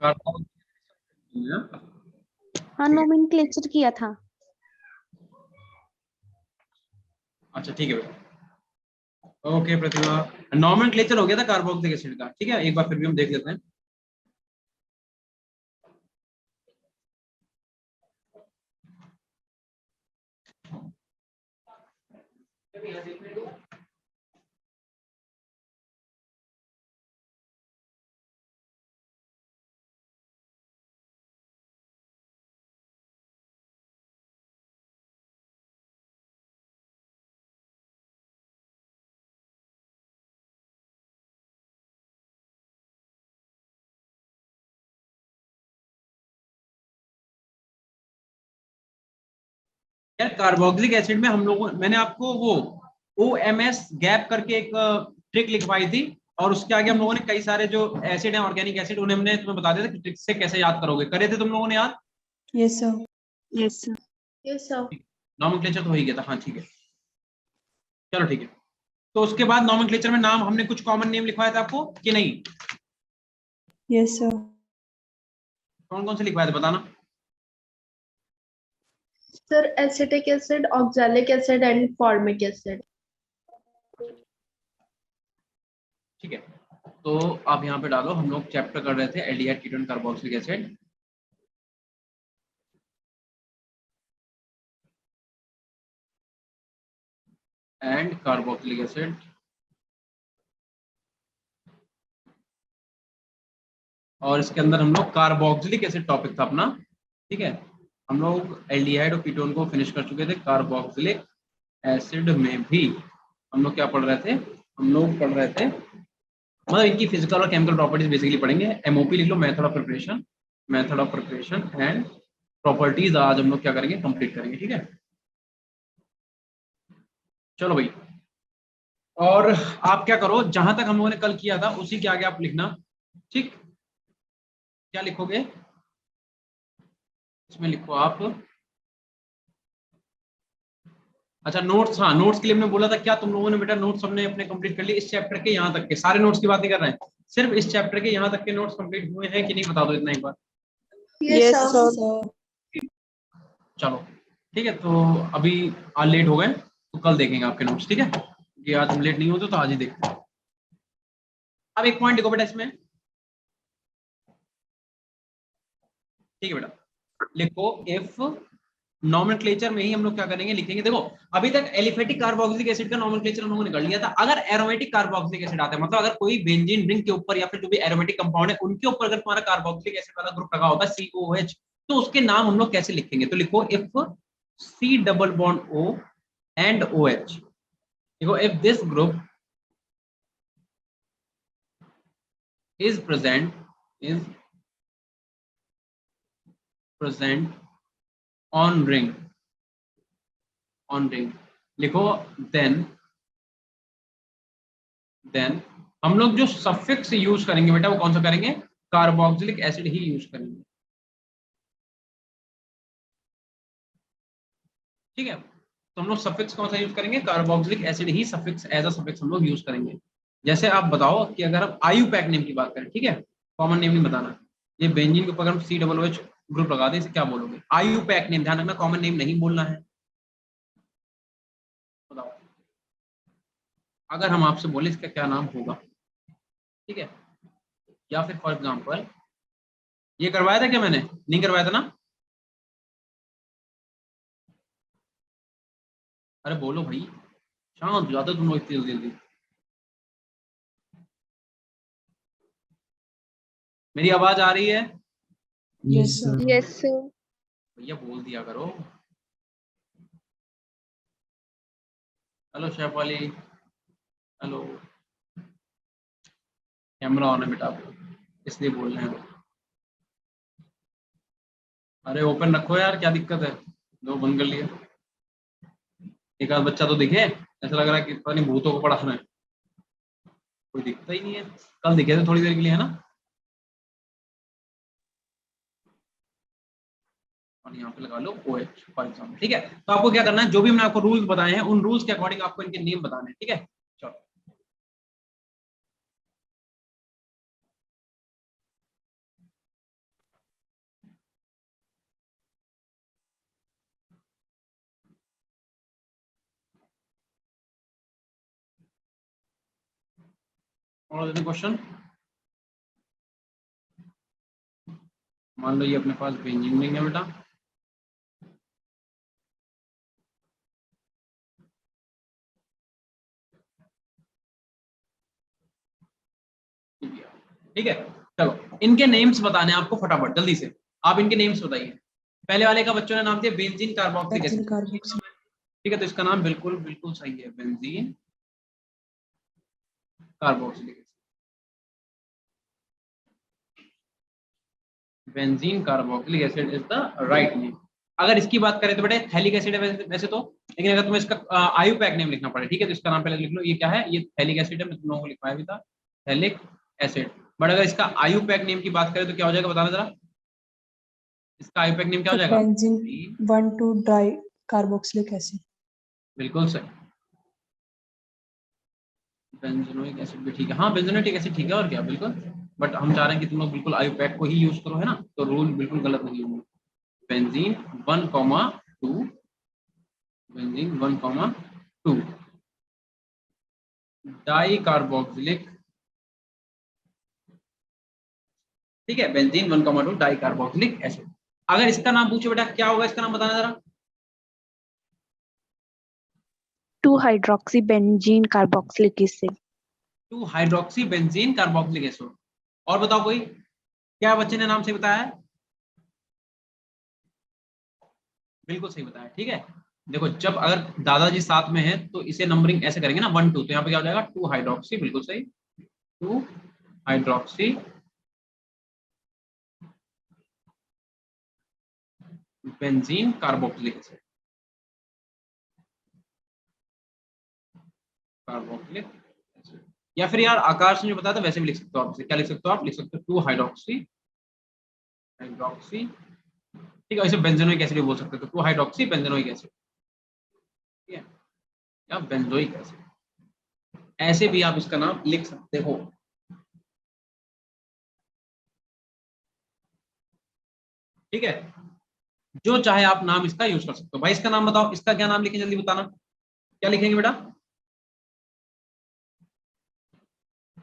हाँ, नोमेनक्लेचर किया था। अच्छा ठीक है बेटा। ओके प्रतिभा, नॉमेनक्लेचर हो गया था कार्बोक्सिलिक एसिड का, ठीक है, एक बार फिर भी हम देख लेते हैं। यार कार्बोक्सिलिक एसिड में हम लोगों, मैंने आपको वो OMS गैप करके एक ट्रिक लिखवाई थी, और उसके आगे हम लोगों ने कई सारे जो एसिड हैं ऑर्गेनिक एसिड, उन्हें हमने तुम्हें बता दिया था कि ट्रिक से कैसे याद करोगे। करे थे तुम लोगों ने याद? Yes sir. Yes sir. Yes sir. Nomenclature तो हो ही गया था, हाँ ठीक है, चलो ठीक है। तो उसके बाद नॉमेनक्लेचर में नाम हमने कुछ कॉमन नेम लिखवाया था आपको कि नहीं? Yes sir. कौन कौन से लिखवाए थे बताना। Sir acetic acid, oxalic acid and formic acid. ठीक है, तो आप यहाँ पे डालो, हम लोग चैप्टर कर रहे थे aldehyde ketone carboxylic acid. And carboxylic acid, और इसके अंदर हम लोग कार्बोक्सिलिक एसिड टॉपिक था अपना, ठीक है। हम लोग एल्डिहाइड और कीटोन को फिनिश कर चुके थे। कार्बोक्सिलिक एसिड में भी हम लोग क्या पढ़ रहे थे? हम लोग पढ़ रहे थे, मतलब इनकी फिजिकल और केमिकल प्रॉपर्टीज बेसिकली पढ़ेंगे। एमओपी लिख लो, method of preparation, method of preparation and properties आज हम लोग क्या करेंगे, कंप्लीट करेंगे, ठीक है। चलो भाई, और आप क्या करो, जहां तक हम लोगों ने कल किया था उसी के आगे आप लिखना, ठीक। क्या लिखोगे इसमें? लिखो आप, अच्छा नोट्स, हाँ नोट्स के लिए हमने बोला था, क्या तुम लोगों ने बेटा नोट्स हमने अपने कंप्लीट कर लिए इस चैप्टर के यहाँ तक के? सारे नोट्स की बात नहीं कर रहे हैं, सिर्फ इस चैप्टर के यहाँ तक के नोट्स कंप्लीट हुए हैं कि नहीं, बता दो इतना एक बार। Yes sir. चलो ठीक है, तो अभी आज लेट हो गए तो कल देखेंगे आपके नोट्स, ठीक है, कि आज हम लेट नहीं होते तो आज ही देखते हैं। अब एक पॉइंट देखो बेटा इसमें, ठीक है बेटा, लिखो इफ, नॉमेनक्लेचर में ही हम लोग क्या करेंगे, लिखेंगे। देखो अभी तक एलिफेटिक कार्बोक्सिलिक एसिड का नॉमेनक्लेचर हम लोगों ने कर लिया था। अगर एरोमेटिक कार्बोक्सिलिक एसिड आता है, मतलब अगर कोई बेंजीन रिंग के ऊपर या फिर जो भी एरोमेटिक कंपाउंड है उनके ऊपर अगर तुम्हारा कार्बोक्सिलिक एसिड वाला ग्रुप लगा होता है COH, तो उसके नाम हम लोग कैसे लिखेंगे? तो लिखो if C double bond O and OH, देखो if this group is present on ring, लिखो देन हम लोग जो सफिक्स यूज करेंगे बेटा वो कौन सा करेंगे? कार्बोक्सिलिक एसिड ही यूज करेंगे, ठीक है। तो हम लोग सफिक्स कौन सा यूज करेंगे? कार्बोक्सिलिक एसिड ही सफिक्स, एज अ सफिक्स हम लोग यूज करेंगे। जैसे आप बताओ कि अगर हम आयुपैक नेम की बात करें, ठीक है, कॉमन नेम नहीं बताना, ये बेंजीन के ऊपर हम COOH ग्रुप लगा दें, इसे क्या बोलोगे? आयुपैक नेम, ध्यान रखना कॉमन नेम नहीं बोलना है। बताओ अगर हम आपसे बोले इसका क्या नाम होगा, ठीक है। या फिर फॉर एग्जाम्पल ये करवाया था क्या मैंने? नहीं करवाया था ना? अरे बोलो भाई, शांत हो जाते तुम लोग इतनी जल्दी जल्दी। मेरी आवाज आ रही है? Yes sir. Yes sir. भैया बोल दिया करो। हेलो शेफ वाली, हेलो। कैमरा ऑन है बेटा, इसलिए बोल रहे हैं। अरे ओपन रखो यार, क्या दिक्कत है? दो बंद कर लिया। एक आध बच्चा तो दिखे, ऐसा लग रहा है कि पता नहीं भूतों को पढ़ा रहे हैं। कोई दिखता ही नहीं है। कल दिखे थे थोड़ी देर के लिए, है ना? और यहाँ पे लगा लो OH फॉर एग्जाम्पल, ठीक है। तो आपको क्या करना है, जो भी मैंने आपको रूल्स बताए हैं उन रूल्स के अकॉर्डिंग आपको इनके नेम बताने हैं, ठीक है। चलो और क्वेश्चन, मान लो ये अपने पास बेंजीन नहीं है बेटा, ठीक है। चलो इनके नेम्स बताने हैं आपको फटाफट जल्दी से, आप इनके नेम्स बताइए। पहले वाले का बच्चों ने नाम दिया बेंजीन कार्बोक्सिलिक एसिड, ठीक है, तो इसका नाम बिल्कुल बिल्कुल सही है, benzene carboxylic acid. Benzene carboxylic acid is the write name. अगर इसकी बात करें तो बेटे थैलिक एसिड है वैसे तो, लेकिन अगर तुम्हें इसका आयुपैक नेम लिखना पड़े, ठीक है, तो इसका नाम पहले लिख लो, ये क्या है, ये थैलिक एसिड है, मैं तुम लोगों को लिखवाया भी था थैलिक एसिड। बट अगर इसका आयुपैक नेम की बात करें तो क्या हो जाएगा, बताना जरा, इसका आयुपैक नेम क्या हो जाएगा, बेंजीन 1,2 डाई कार्बोक्सिलिक एसिड। बिल्कुल सही, बेंजोइक एसिड भी ठीक है, हाँ बेंजोइक एसिड ठीक है, और क्या, बिल्कुल। बट हम चाह रहे हैं कि तुम लोग बिल्कुल आयुपैक को ही यूज करो, है ना, तो रूल बिल्कुल गलत नहीं होंगे। बेंजीन 1,2, बेंजीन 1,2 डाई कार्बोक्सिलिक, ठीक है, बेंजीन 1,2 डाई कार्बोक्सिलिक एसिड। अगर इसका नाम पूछे बेटा क्या होगा, इसका नाम बताना जरा, 2 hydroxy benzene carboxylic acid. 2 hydroxy benzene carboxylic acid. और बताओ कोई, क्या बच्चे ने नाम से बताया है, बिल्कुल सही बताया, ठीक है। देखो जब अगर दादाजी साथ में है तो इसे नंबरिंग ऐसे करेंगे ना 1 2, तो यहाँ पे क्या हो जाएगा 2 हाइड्रोक्सी, बिल्कुल सही, 2 hydroxy benzene carboxylic acid, carboxylic acid. या फिर यार आकाश ने जो बताया था वैसे भी लिख सकते हो आप, क्या लिख सकते हो आप, लिख सकते हो 2 हाइड्रोक्सी, हाइड्रोक्सी, ठीक है, इसे बेंजोइक एसिड भी बोल सकते हो, 2 हाइड्रोक्सी बेंजोइक एसिड, ठीक है, या बेंजोइक एसिड, ऐसे भी आप इसका नाम लिख सकते हो, ठीक है, जो चाहे आप नाम इसका यूज कर सकते हो। भाई इसका नाम बताओ, इसका क्या नाम लिखें, जल्दी बताना, क्या लिखेंगे बेटा,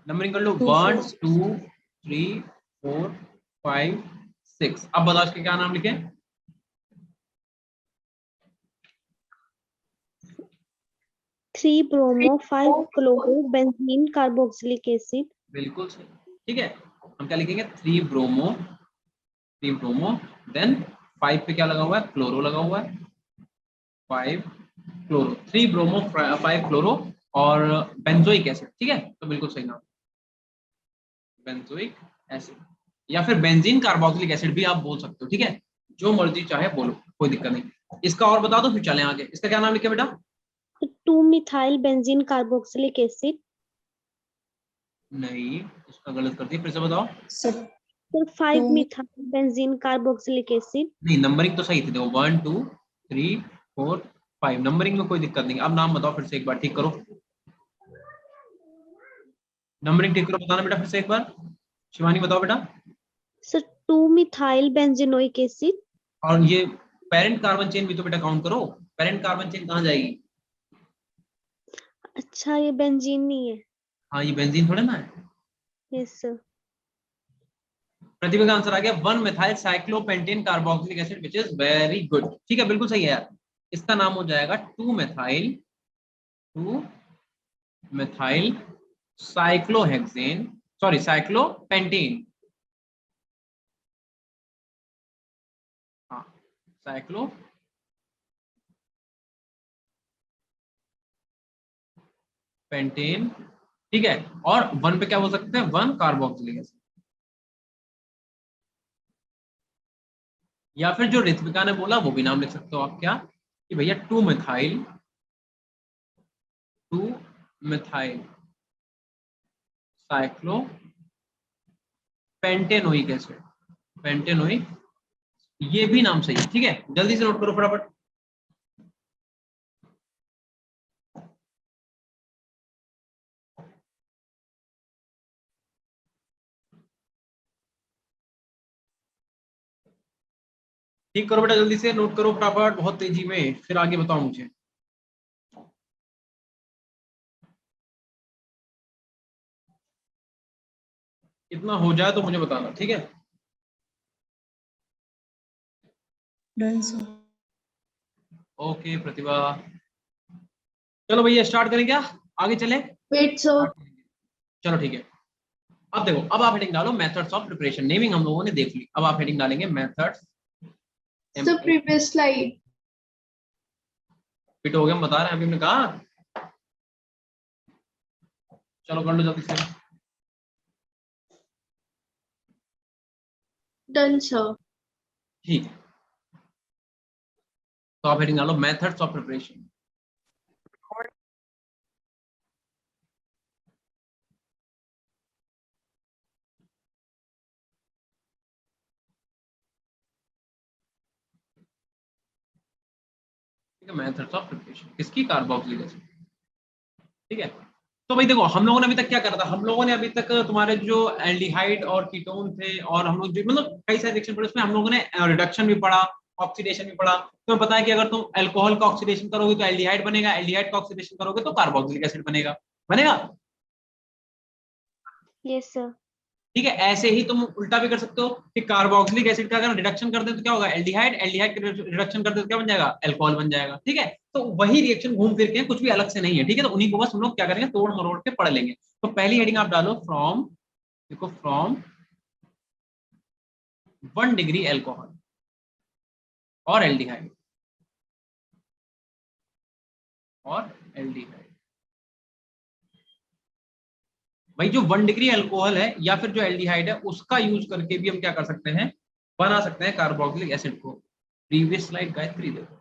नंबरिंग कर लो, 1 2 3 4 5 6। अब बताओ इसके क्या नाम लिखें, 3 bromo 5 chloro benzene carboxylic acid. बिल्कुल सही, ठीक है, हम क्या लिखेंगे 3 ब्रोमो, 3 ब्रोमो, देन 5 पे क्या लगा हुआ है, क्लोरो लगा हुआ है, 5 क्लोरो, 3 ब्रोमो 5 क्लोरो, और बेंजोइक एसिड, ठीक है, तो बिल्कुल सही नाम, बेंजोइक एसिड, या फिर बेंजीन कार्बोक्सिलिक एसिड भी आप बोल सकते हो, ठीक है, जो मर्जी चाहे बोलो, कोई दिक्कत नहीं। इसका और बता दो फिर चलें आगे, इसका क्या नाम लिखे बेटा, 2 मिथाइल बेंजीन कार्बोक्सिलिक एसिड। नहीं इसका गलत कर दिया, फिर से बताओ, सर फिर 5 मिथाइल बेंजीन कार्बोक्सिलिक एसिड। नहीं नंबरिंग तो सही थी, देखो 1 2 3 4 5, नंबरिंग में कोई दिक्कत नहीं। अब नाम बताओ फिर से एक बार, ठीक करो, नंबरिंग ठीक करो, बताना बेटा फिर से एक बार, शिवानी बताओ बेटा। Sir 2 methyl benzoic acid. और ये पेरेंट कार्बन चेन भी तो बेटा काउंट करो, पेरेंट कार्बन चेन कहाँ जाएगी, अच्छा ये बेंजीन नहीं है। हाँ ये बेंजीन थोड़े ना है। Yes sir. प्रतिभा का आंसर आ गया 1 methyl cyclopentane carboxylic acid, which is very good, ठीक है, बिल्कुल सही है यार। इसका नाम हो जाएगा 2 मिथाइल साइक्लोहेक्सेन, सॉरी साइक्लोपेंटेन, हाँ साइक्लो पेंटेन, ठीक है, और 1 पे क्या बोल सकते हैं, 1 कार्बोक्सिलिक एसिड। या फिर जो ऋत्विका ने बोला वो भी नाम लिख सकते हो आप, क्या कि भैया 2 methyl cyclo pentanoic acid, pentanoic, ये भी नाम सही है, ठीक है, जल्दी से नोट करो फटाफट। ठीक करो बेटा, जल्दी से नोट करो फटाफट, बहुत तेजी में, फिर आगे बताओ मुझे। इतना हो जाए तो मुझे बताना, ठीक है। Done sir. ओके प्रतिभा, चलो भैया स्टार्ट करें क्या, आगे चले। Wait, sir. चलो ठीक है। अब देखो, अब आप हेडिंग डालो मेथड्स ऑफ प्रिपरेशन। नेमिंग हम लोगों ने देख ली, अब आप हेडिंग डालेंगे methods. The previous slide. Fit हो गया, हम बता रहे हैं, अभी हमने कहा। चलो कर लो जल्दी से। Done, sir. ठीक है, तो आप हेडिंग डालो मेथड्स ऑफ प्रिपरेशन। ठीक है, मेथड्स ऑफ प्रिपरेशन किसकी, कार्बोक्सिलिक एसिड। ठीक है, तो भाई देखो हम लोगों ने अभी तक क्या करा था, हम लोगों ने अभी तक तुम्हारे जो एल्डिहाइड और कीटोन थे, और हम लोग जो मतलब कई सारे रिएक्शन पढ़े, उसमें हम लोगों ने रिडक्शन भी पढ़ा, ऑक्सीडेशन भी पढ़ा। तुम्हें पता है कि अगर तुम अल्कोहल का ऑक्सीडेशन करोगे तो एल्डिहाइड बनेगा, एल्डिहाइड का ऑक्सीडेशन करोगे तो कार्बोक्सिलिक एसिड बनेगा, बनेगा। Yes sir. ठीक है, ऐसे ही तुम उल्टा भी कर सकते हो कि कार्बोक्सिलिक एसिड का अगर रिडक्शन कर दे तो क्या होगा, एल्डिहाइड, एल्डिहाइड का रिडक्शन कर दे तो क्या बन जाएगा, अल्कोहल बन जाएगा। ठीक है, तो वही रिएक्शन घूम फिर के, कुछ भी अलग से नहीं है। ठीक है, तो उन्हीं को बस हम लोग क्या करेंगे, तोड़ मरोड़ के पढ़ लेंगे। तो पहली हेडिंग आप डालो फ्रॉम, देखो फ्रॉम 1 डिग्री अल्कोहल और एल्डिहाइड, और एल्डिहाइड। भाई जो 1 डिग्री अल्कोहल है या फिर जो एल्डिहाइड है, उसका यूज करके भी हम क्या कर सकते हैं, बना सकते हैं कार्बोक्सिलिक एसिड को। प्रीवियस स्लाइड गायत्री देखो।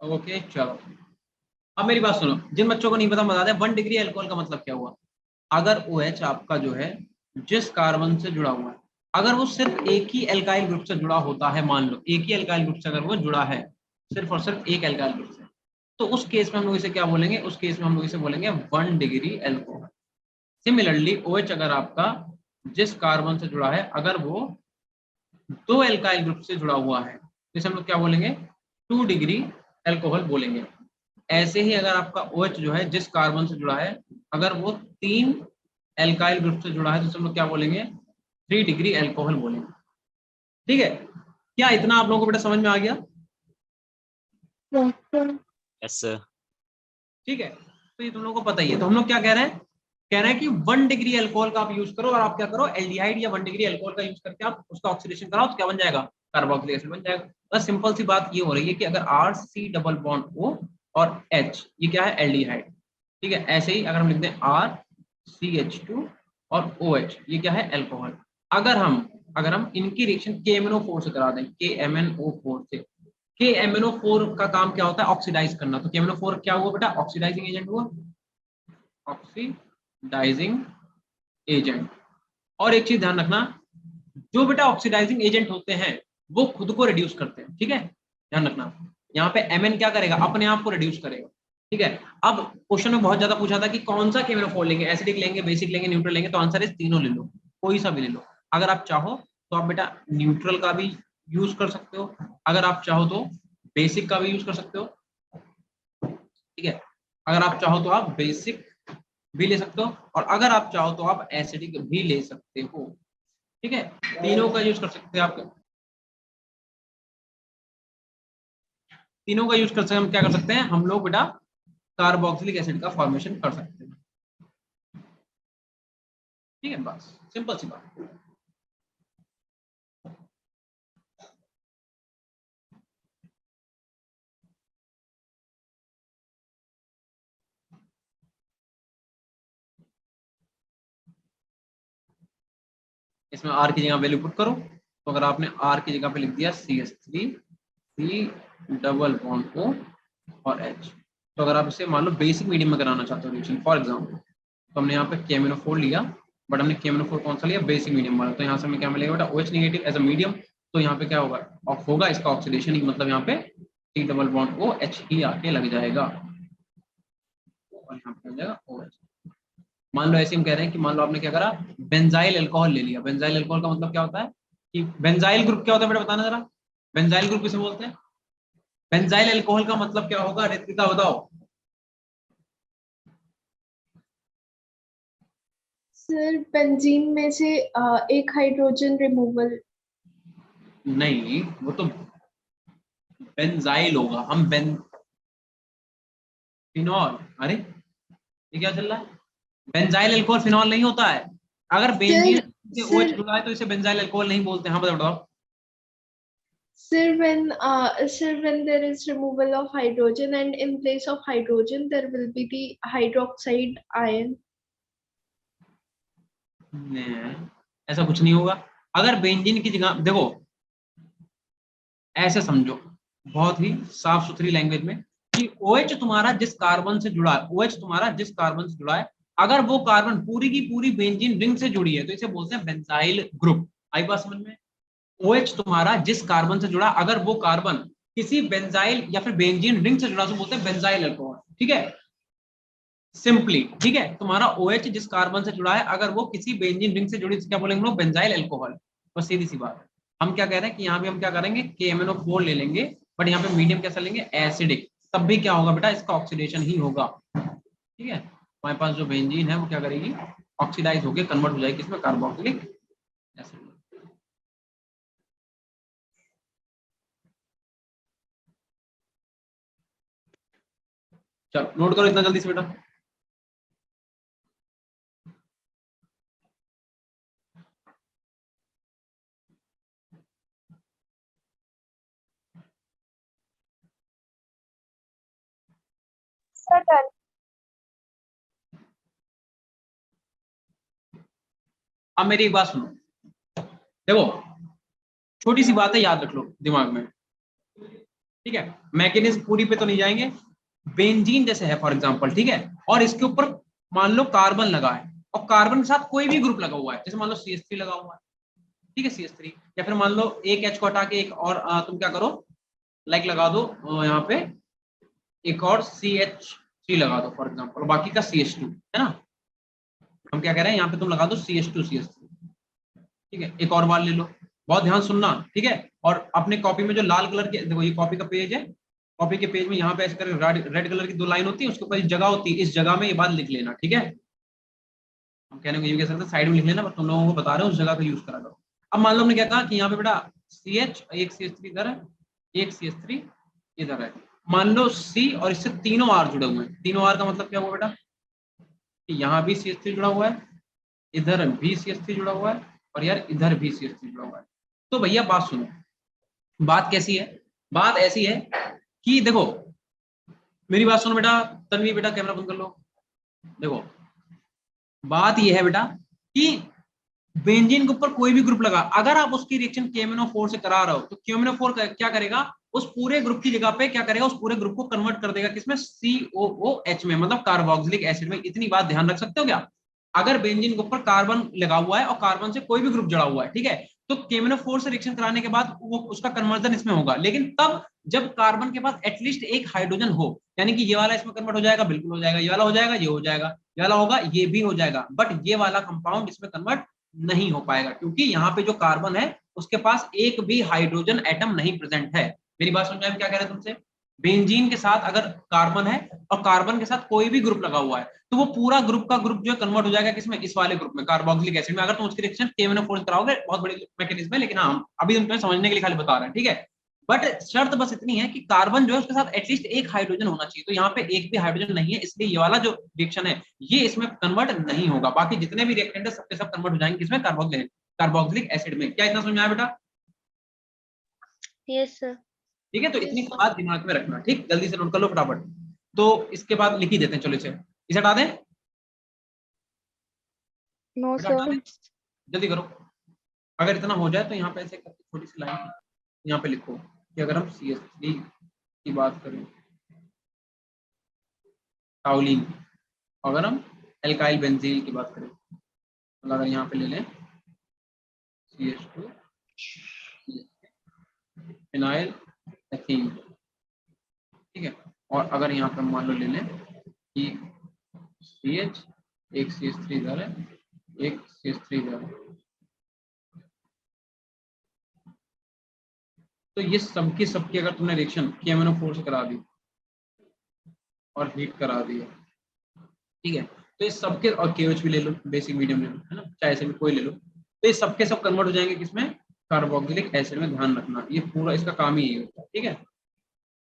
ओके चलो, अब मेरी बात सुनो, जिन बच्चों को नहीं पता बता दें, 1 डिग्री अल्कोहल का मतलब क्या हुआ। अगर OH आपका जो है जिस कार्बन से जुड़ा हुआ है, अगर वो सिर्फ एक ही एल्काइल ग्रुप से जुड़ा होता है, मान लो एक ही एल्काइल ग्रुप से अगर वो जुड़ा है, सिर्फ और सिर्फ एक एल्काइल ग्रुप से, तो उस केस में हम लोग इसे क्या बोलेंगे, उस केस में हम लोग इसे बोलेंगे 1 डिग्री अल्कोहल। सिमिलरली OH अगर आपका जिस कार्बन से जुड़ा है, अगर वो 2 एल्काइल ग्रुप से जुड़ा हुआ है, तो इसे हम लोग क्या बोलेंगे, 2 डिग्री अल्कोहल बोलेंगे। ऐसे ही अगर आपका OH जो है जिस कार्बन से जुड़ा है, अगर वो 3 एल्काइल ग्रुप से जुड़ा है, तो हम लोग क्या बोलेंगे, 3 डिग्री अल्कोहल बोलेंगे। ठीक है, क्या इतना आप लोगों को बेटा समझ में आ गया। Yes sir. ठीक है, तो ये तुम लोगों को पता ही है। तो हम लोग क्या कह रहे हैं, कह रहे हैं कि 1 डिग्री अल्कोहल का आप यूज करो, और आप क्या करो, एल्डिहाइड या 1 डिग्री अल्कोहल का यूज करके आप उसका ऑक्सीडेशन कराओ, तो क्या बन जाएगा, कार्बोक्सिलिक एसिड बन जाएगा। बस सिंपल सी बात ये हो रही है कि अगर RC डबल बॉन्ड O और H, ये क्या है, एल्डिहाइड। ठीक है, ऐसे ही अगर हम लिखते हैं RCH2 और OH, ये क्या है, अल्कोहल। अगर हम इनकी रिएक्शन KMNO4 से करा दें, KMNO4 से, KMNO4 का काम क्या होता है, ऑक्सीडाइज करना। तो KMNO4 क्या हुआ बेटा, ऑक्सीडाइजिंग एजेंट हुआ, ऑक्सीडाइजिंग एजेंट। और एक चीज ध्यान रखना, जो बेटा ऑक्सीडाइजिंग एजेंट होते हैं वो खुद को रिड्यूस करते हैं। ठीक है, ध्यान रखना, यहाँ पे Mn क्या करेगा, अपने आप को रिड्यूस करेगा। ठीक है, अब क्वेश्चन में बहुत ज्यादा पूछा था कि कौन सा KMNO4 लेंगे, एसिडिक लेंगे, बेसिक लेंगे, न्यूट्रल लेंगे, तो आंसर है तीनों ले लो, कोई सा भी ले लो। अगर आप चाहो तो आप बेटा न्यूट्रल का भी यूज कर सकते हो, अगर आप चाहो तो बेसिक का भी यूज कर सकते हो। ठीक है, अगर आप चाहो तो आप बेसिक भी ले सकते हो, और अगर आप चाहो तो आप एसिडिक भी ले सकते हो। ठीक है, तीनों का यूज कर सकते हैं आप, तीनों का यूज कर सकते हैं। हम क्या कर सकते हैं, हम लोग बेटा कार्बोक्सिलिक एसिड का फॉर्मेशन कर सकते हैं। ठीक है, बस सिंपल सी बात। इसमें R की जगह वैल्यू पुट करो, तो अगर आपने R की जगह पे लिख दिया CH3 C double bond O और H, तो अगर आप इसे मान लो बेसिक मीडियम में कराना चाहते हो रिएक्शन, फॉर एग्जांपल, तो हमने यहाँ पे KMNO4 लिया, बट हमने KMNO4 कौन सा लिया, बेसिक मीडियम वाला। तो यहाँ से हमें क्या मिलेगा बेटा, OH negative as a medium, तो यहाँ पे क्या होगा, ऑफ होगा इसका ऑक्सीडेशन ही, मतलब यहाँ पे C double bond O H ही आके लग जाएगा, और यहाँ पे हो जाएगा OH। मान लो ऐसे हम कह रहे हैं कि मान लो आपने क्या करा, बेंजाइल अल्कोहल ले लिया। बेंजाइल अल्कोहल का मतलब क्या होता है कि बेंजाइल ग्रुप क्या होता है बेटा, बताना जरा। बेंजाइल ग्रुप किसे बोलते हैं? बेंजाइल अल्कोहल का मतलब क्या होगा, रितिका बताओ। सर बेंजीन में से एक हाइड्रोजन रिमूवल। नहीं, वो तो बेंजाइल होगा। हम फिनॉल, अरे ये क्या चल रहा है? बेंजाइल अल्कोहल फिनॉल नहीं होता है। अगर बेंजीन सर से OH सर जुड़ा है तो इसे बेंजाइल अल्कोहल नहीं बोलते। हाँ बताओ बताओ। sir, when there is removal of hydrogen and in place of hydrogen there will be the hydroxide ion. नहीं, ऐसा कुछ नहीं होगा। अगर बेंजीन की जगह देखो, ऐसे समझो बहुत ही साफ सुथरी लैंग्वेज में कि OH तुम्हारा जिस कार्बन से जुड़ा है, OH तुम्हारा जिस कार्बन से जुड़ा है, अगर वो कार्बन पूरी की पूरी बेंजीन रिंग से जुड़ी है तो इसे बोलते हैं बेंजाइल ग्रुप। आई बात समझ में? OH तुम्हारा जिस कार्बन से जुड़ा, अगर वो कार्बन किसी बेंजाइल या फिर बेंजीन रिंग से जुड़ा तो बोलते हैं बेंजाइल अल्कोहल। ठीक है, सिंपली। ठीक है, तुम्हारा OH जिस कार्बन से जुड़ा है अगर वो किसी बेंजीन रिंग से जुड़ी तो क्या बोलेंगे हम लोग? Benzyl alcohol. बस सीधी सी बात है। हम क्या कह रहे हैं कि यहाँ भी हम क्या करेंगे, KMnO4 ले लेंगे, बट यहाँ पे मीडियम कैसा लेंगे? एसिडिक। तब भी क्या होगा बेटा, इसका ऑक्सीडेशन ही होगा। ठीक है, हमारे पास जो बेंजीन है वो क्या करेगी, ऑक्सीडाइज होकर कन्वर्ट हो जाएगी इसमें कार्बोक्सिलिक एसिड। चलो नोट करो इतना जल्दी से बेटा। Sir, done. अब मेरी एक बात सुनो, देखो छोटी सी बात है, याद रख लो दिमाग में। ठीक है, मैकेनिज्म पूरी पे तो नहीं जाएंगे। बेंजीन जैसे है फॉर एग्जांपल, ठीक है, और इसके ऊपर मान लो कार्बन लगा है और कार्बन के साथ कोई भी ग्रुप लगा हुआ है, जैसे मान लो CH3 लगा हुआ है। ठीक है, CH3, या फिर मान लो एक H को हटा के एक और तुम क्या करो, लाइक लगा दो यहाँ पे एक और CH3 लगा दो फॉर एग्जांपल, और बाकी का CH2 है ना। हम क्या कह रहे हैं यहाँ पे, तुम लगा दो CH2 CH3। ठीक है, एक और बार ले लो, बहुत ध्यान सुनना। ठीक है, और अपने कॉपी में जो लाल कलर के, देखो ये कॉपी का पेज है, कॉपी के पेज में यहाँ पे ऐसे करके रेड कलर की 2 लाइन होती है, उसके ऊपर जगह होती है, इस जगह में ये बात लिख लेना। ठीक है, हम कहने को ये कह सकते हैं साइड में लिख लेना, पर तुम लोगों को बता रहे हो उस जगह का यूज करा करो। अब मान लो हमने क्या कहा कि यहाँ पे बेटा CH, एक CH3 इधर है, एक CH3 इधर है। मान लो C और इससे तीनों R जुड़े हुए हैं। तीनों R का मतलब क्या हुआ बेटा, कि यहाँ भी CH3 जुड़ा हुआ है, इधर भी CH3 जुड़ा हुआ है, और यार इधर भी CH3 जुड़ा हुआ है। तो भैया बात सुनो, बात कैसी है, बात ऐसी है कि देखो मेरी बात सुनो बेटा, तन्वी बेटा कैमरा बंद कर लो। देखो बात ये है बेटा कि बेंजीन के ऊपर कोई भी ग्रुप लगा, अगर आप उसकी रिएक्शन KMnO4 से करा रहे हो तो KMnO4 क्या करेगा, उस पूरे ग्रुप की जगह पे क्या करेगा, उस पूरे ग्रुप को कन्वर्ट कर देगा किसमें, COOH में, मतलब कार्बोक्सिलिक एसिड में। इतनी बात ध्यान रख सकते हो क्या? अगर बेंजीन के ऊपर कार्बन लगा हुआ है और कार्बन से कोई भी ग्रुप जुड़ा हुआ है, ठीक है, तो KMnO4 से रिएक्शन कराने के बाद वो उसका कन्वर्जन इसमें होगा, लेकिन तब जब कार्बन के पास एटलीस्ट एक हाइड्रोजन हो, यानी कि ये वाला इसमें कन्वर्ट हो जाएगा, बिल्कुल हो जाएगा, ये वाला हो जाएगा, ये हो जाएगा, ये वाला होगा, ये भी हो जाएगा, बट ये वाला कंपाउंड इसमें कन्वर्ट नहीं हो पाएगा, क्योंकि यहाँ पे जो कार्बन है उसके पास एक भी हाइड्रोजन एटम नहीं प्रेजेंट है। मेरी बात समझ में क्या कह रहे हैं तुमसे? बेंजीन के साथ अगर कार्बन है और कार्बन के साथ कोई भी ग्रुप लगा हुआ है तो वो पूरा ग्रुप का ग्रुप जो है कन्वर्ट हो जाएगा किसमें, इस वाले ग्रुप में, कार्बोक्सिलिक एसिड में। अगर तुम उसकी रिएक्शन KMnO4 कराओगे, बहुत बड़ी मैकेनिज्म है, लेकिन हाँ अभी तुम समझने के लिए खाली बता रहे हैं। ठीक है, बट शर्त बस इतनी है कि कार्बन जो है उसके साथ एटलीस्ट एक हाइड्रोजन होना चाहिए, तो यहाँ पे एक भी हाइड्रोजन नहीं है, इसलिए ये वाला जो रिएक्शन है ये इसमें कन्वर्ट नहीं होगा। बाकी जितने भी रिएक्टेंट है सबके सब कन्वर्ट हो जाएंगे किसमें, कार्बोक्सिलिक एसिड में। क्या इतना समझ में आया बेटा? Yes, sir. ठीक है, तो इतनी Yes, sir. बात दिमाग में रखना। ठीक, जल्दी से नोट कर लो फटाफट। तो इसके बाद लिख ही देते हैं, चलो इसे हटा दें No, बेटा, हटा sir. दें, जल्दी करो। अगर इतना हो जाए तो यहाँ पे ऐसे करके छोटी सी लाइन यहाँ पे लिखो कि अगर हम CH3 की बात करें, टाउलिन, अगर हम एल्काइल बेंजीन की बात करें, मतलब अगर यहाँ पे ले लें CH2 फिनाइल एथीन, ठीक है, और अगर यहाँ पे मान लो ले लें कि CH एक CH3 इधर है, एक CH3 इधर है। तो ये सबकी सबकी अगर तुमने रिएक्शन KMnO4 से करा दी और हीट करा दी है, ठीक है, तो ये सबके, और KOH भी ले लो, बेसिक मीडियम ले लो, है ना, चाहे से भी कोई ले लो, तो ये सबके सब कन्वर्ट हो जाएंगे किसमें, कार्बोक्सिलिक एसिड में। ध्यान रखना ये पूरा इसका काम ही ये होता है, ठीक है,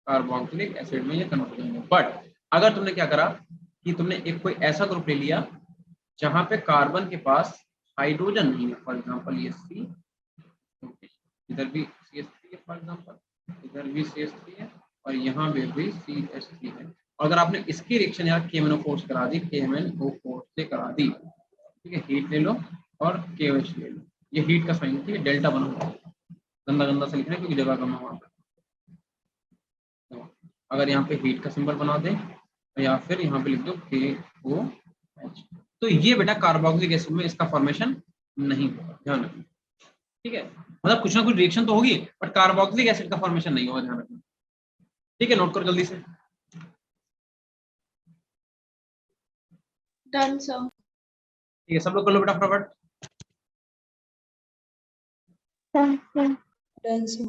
कार्बोक्सिलिक एसिड में ये कन्वर्ट हो जाएंगे। बट अगर तुमने क्या करा कि तुमने एक कोई ऐसा ग्रुप ले लिया जहां पे कार्बन के पास हाइड्रोजन नहीं है, फॉर एग्जांपल ये C, इधर भी CH3 है फॉर एग्जांपल, इधर भी CH3 है और यहाँ पे भी CH3 है, और अगर आपने इसकी रिएक्शन यार KMnO4 से करा दी, KMnO4 से करा दी, ठीक है, हीट ले लो और KOH ले लो, ये हीट का साइन, ठीक है, डेल्टा बना हुआ है, गंदा गंदा से लिखना है क्योंकि जगह कम है वहाँ पे। अगर यहाँ पे हीट का सिंबल बना दें या फिर यहाँ पे लिख दो KOH, तो ये बेटा कार्बोक्सिलिक एसिड में इसका फॉर्मेशन नहीं होगा, ध्यान रखना, ठीक है, मतलब कुछ ना कुछ रिएक्शन तो होगी बट कार्बोक्सिलिक एसिड का फॉर्मेशन नहीं होगा, ध्यान रखना, ठीक है, नोट करो जल्दी से। Done, sir. ठीक है, सब लोग कर लो बेटा फटाफट। Done, sir.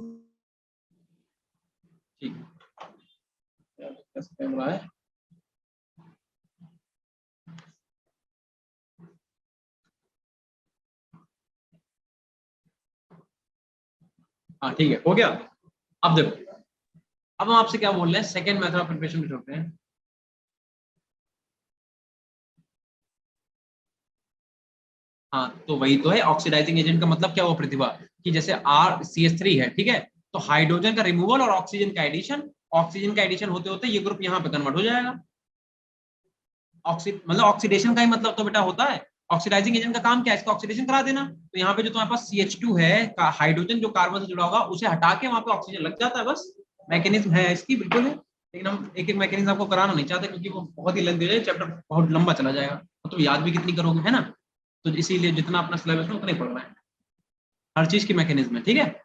ठीक है, कैमरा है, हाँ ठीक है, हो गया। अब देखो, अब हम आपसे क्या बोल रहे हैं, सेकेंड मेथड ऑफ प्रिपरेशन होते हैं। हाँ तो वही तो है ऑक्सीडाइजिंग एजेंट का मतलब क्या हुआ प्रतिभा, कि जैसे CH3 है, ठीक है, तो हाइड्रोजन का रिमूवल और ऑक्सीजन का एडिशन होते होते ये ग्रुप यहाँ पे कन्वर्ट हो जाएगा। मतलब ऑक्सीडेशन का ही मतलब तो बेटा होता है, ऑक्सीडाइजिंग एजेंट का काम क्या है, इसका ऑक्सीडेशन करा देना। तो यहाँ पे जो तुम्हारे पास CH2 है हाइड्रोजन जो कार्बन से जुड़ा होगा उसे हटा के वहां पे ऑक्सीजन लग जाता है, बस मैकेनिज्म है इसकी, बिल्कुल है। लेकिन हम एक एक मैकेनिज्म आपको कराना नहीं चाहते क्योंकि वो बहुत ही लेंथी है, चैप्टर बहुत लंबा चला जाएगा, तो तुम याद भी कितनी करोगे, है ना, तो इसीलिए जितना अपना सिलेबस में उतना ही पढ़ना है, हर चीज की मैकेनिज्म है, ठीक है।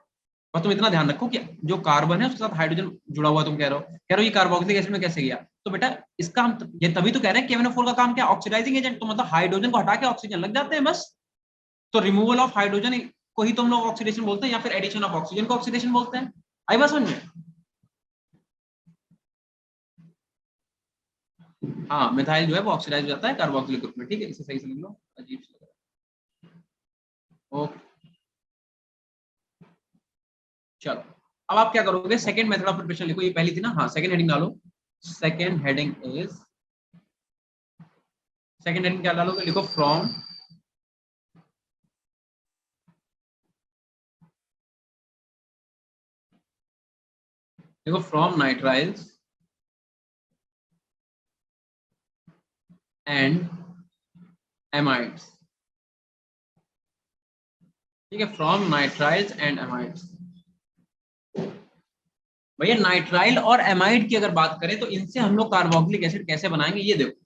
और तुम इतना ध्यान रखो कि जो कार्बन है उसके साथ हाइड्रोजन जुड़ा हुआ, तुम कह रहे हो ये कार्बोक्सिलिक एसिड में कैसे गया, तो बेटा इसका हम ये तभी तो कह रहे हैं KMnO4 का काम क्या, ऑक्सीडाइजिंग एजेंट, तो मतलब हाइड्रोजन को हटा के ऑक्सीजन लग जाते हैं बस। तो रिमूवल ऑफ हाइड्रोजन को ही तुम लोग ऑक्सीडेशन बोलते हैं, या फिर एडिशन ऑफ ऑक्सीजन को ऑक्सीडेशन बोलते हैं। आई बात समझ में? हाँ, मिथाइल जो है वो ऑक्सीडाइज हो जाता है कार्बोक्सिलिक ग्रुप में, ठीक है, इसे सही से लिख लो, अजीब से लग रहा है। ओके चलो, अब आप क्या करोगे, सेकंड मेथड ऑफ प्रिपरेशन लिखो, ये पहली थी ना, हाँ सेकंड हेडिंग डालो, सेकंड हेडिंग क्या डालोगे, लिखो फ्रॉम नाइट्राइल्स एंड एमाइड्स, ठीक है, फ्रॉम नाइट्राइल्स एंड एमाइड्स। भैया नाइट्राइल और एमाइड की अगर बात करें तो इनसे हम लोग कार्बोक्सिलिक एसिड कैसे बनाएंगे, ये देखो।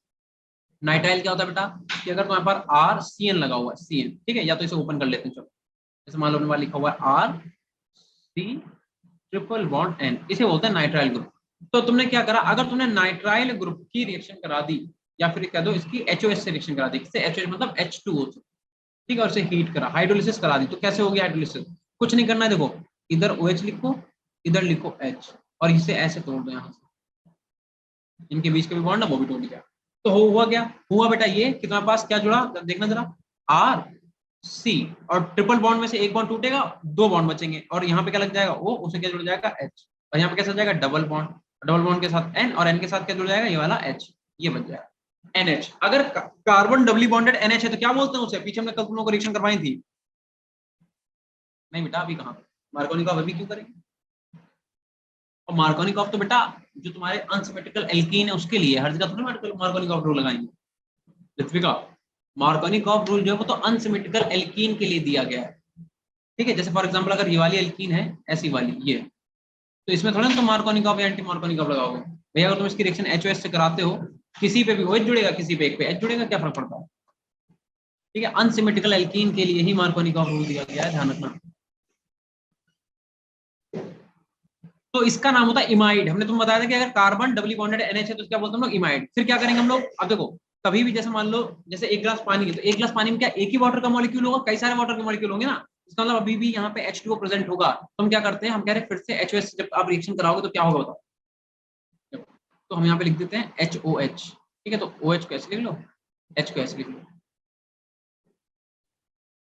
नाइट्राइल क्या होता है बेटा, कि अगर तुम्हारे पास RCN लगा हुआ है, CN, ठीक है, या तो इसे ओपन कर लेते हैं, चलो जैसे मान लो अपने पास लिखा हुआ है RC≡N, इसे बोलते हैं नाइट्राइल ग्रुप। तो तुमने क्या करा, अगर तुमने नाइट्राइल ग्रुप की रिएक्शन करा दी, या फिर कह दो इसकी HOH से रिएक्शन करा दी, किससे, HOH मतलब H2O से, ठीक है, और इसे हीट करा, हाइड्रोलिसिस करा दी, तो कैसे हो गया हाइड्रोलिसिस, कुछ नहीं करना है, देखो इधर OH लिखो, इधर लिखो H, और इसे ऐसे तोड़ दो, यहाँ से इनके बीच का भी बॉन्ड है वो भी टूट गया। तो हुआ क्या, हुआ बेटा ये कि तुम्हारे पास क्या जुड़ा, देखना जरा, RC, और ट्रिपल बॉन्ड में से एक बॉन्ड टूटेगा, दो बॉन्ड बचेंगे, और यहाँ पे क्या लग जाएगा O, उसे क्या जुड़ जाएगा H, और यहाँ पे कैसा जाएगा डबल बॉन्ड के साथ N, और N के साथ क्या जुड़ जाएगा, ये वाला H, ये बच जाएगा NH। अगर कार्बन डबली बॉन्डेड NH है तो क्या बोलते हैं उसे, पीछे हमने कल तुम लोगों को रिएक्शन करवाई थी, नहीं बेटा अभी कहाँ, मार्कोनिकॉफ अभी क्यों करेंगे, और मार्कोनिकॉफ तो बेटा जो तुम्हारे अनसिमेट्रिकल एल्कीन है उसके लिए, हर जगह थोड़ी मार्कोनिकॉफ रूल लगाएंगे, ऋत्विका मार्कोनिकॉफ रूल जो है वो तो अनसिमेट्रिकल एल्कीन के लिए दिया गया है, ठीक है, जैसे फॉर एग्जांपल अगर ये वाली एल्कीन है, ऐसी वाली ये, तो इसमें थोड़ा ना तुम मार्कोनिकॉफ या एंटी मार्कोनिकॉफ लगाओगे, भैया अगर तुम इसकी रिएक्शन HOH से कराते हो, किसी पे भी OH जुड़ेगा, किसी पे एक पे H जुड़ेगा, क्या फर्क पड़ता है, ठीक है, अनसिमेट्रिकल एल्कीन के लिए ही मार्कोनिकॉफ रूल दिया गया है, ध्यान रखना। तो इसका नाम होता है इमाइड। हमने तुम बताया था कि अगर कार्बन डबली बॉन्डेड NH है तो क्या बोलते हैं हम लोग, इमाइड। फिर क्या करेंगे हम लोग, अब देखो कभी भी जैसे मान लो जैसे एक गिलास पानी है, तो एक गिलास पानी में क्या एक ही वाटर का मॉलिक्यूल होगा, कई सारे वाटर के मॉलिक्यूल होंगे ना, इसका मतलब अभी भी यहाँ पे H2O प्रेजेंट होगा। तो हम क्या करते हैं, हम कह रहे हैं फिर से HOH जब आप रिएक्शन कराओगे तो क्या होगा बताओ। तो हम यहाँ पे लिख देते हैं HOH, ठीक है। तो OH को ऐसे लिख लो, H को ऐसे लिख लो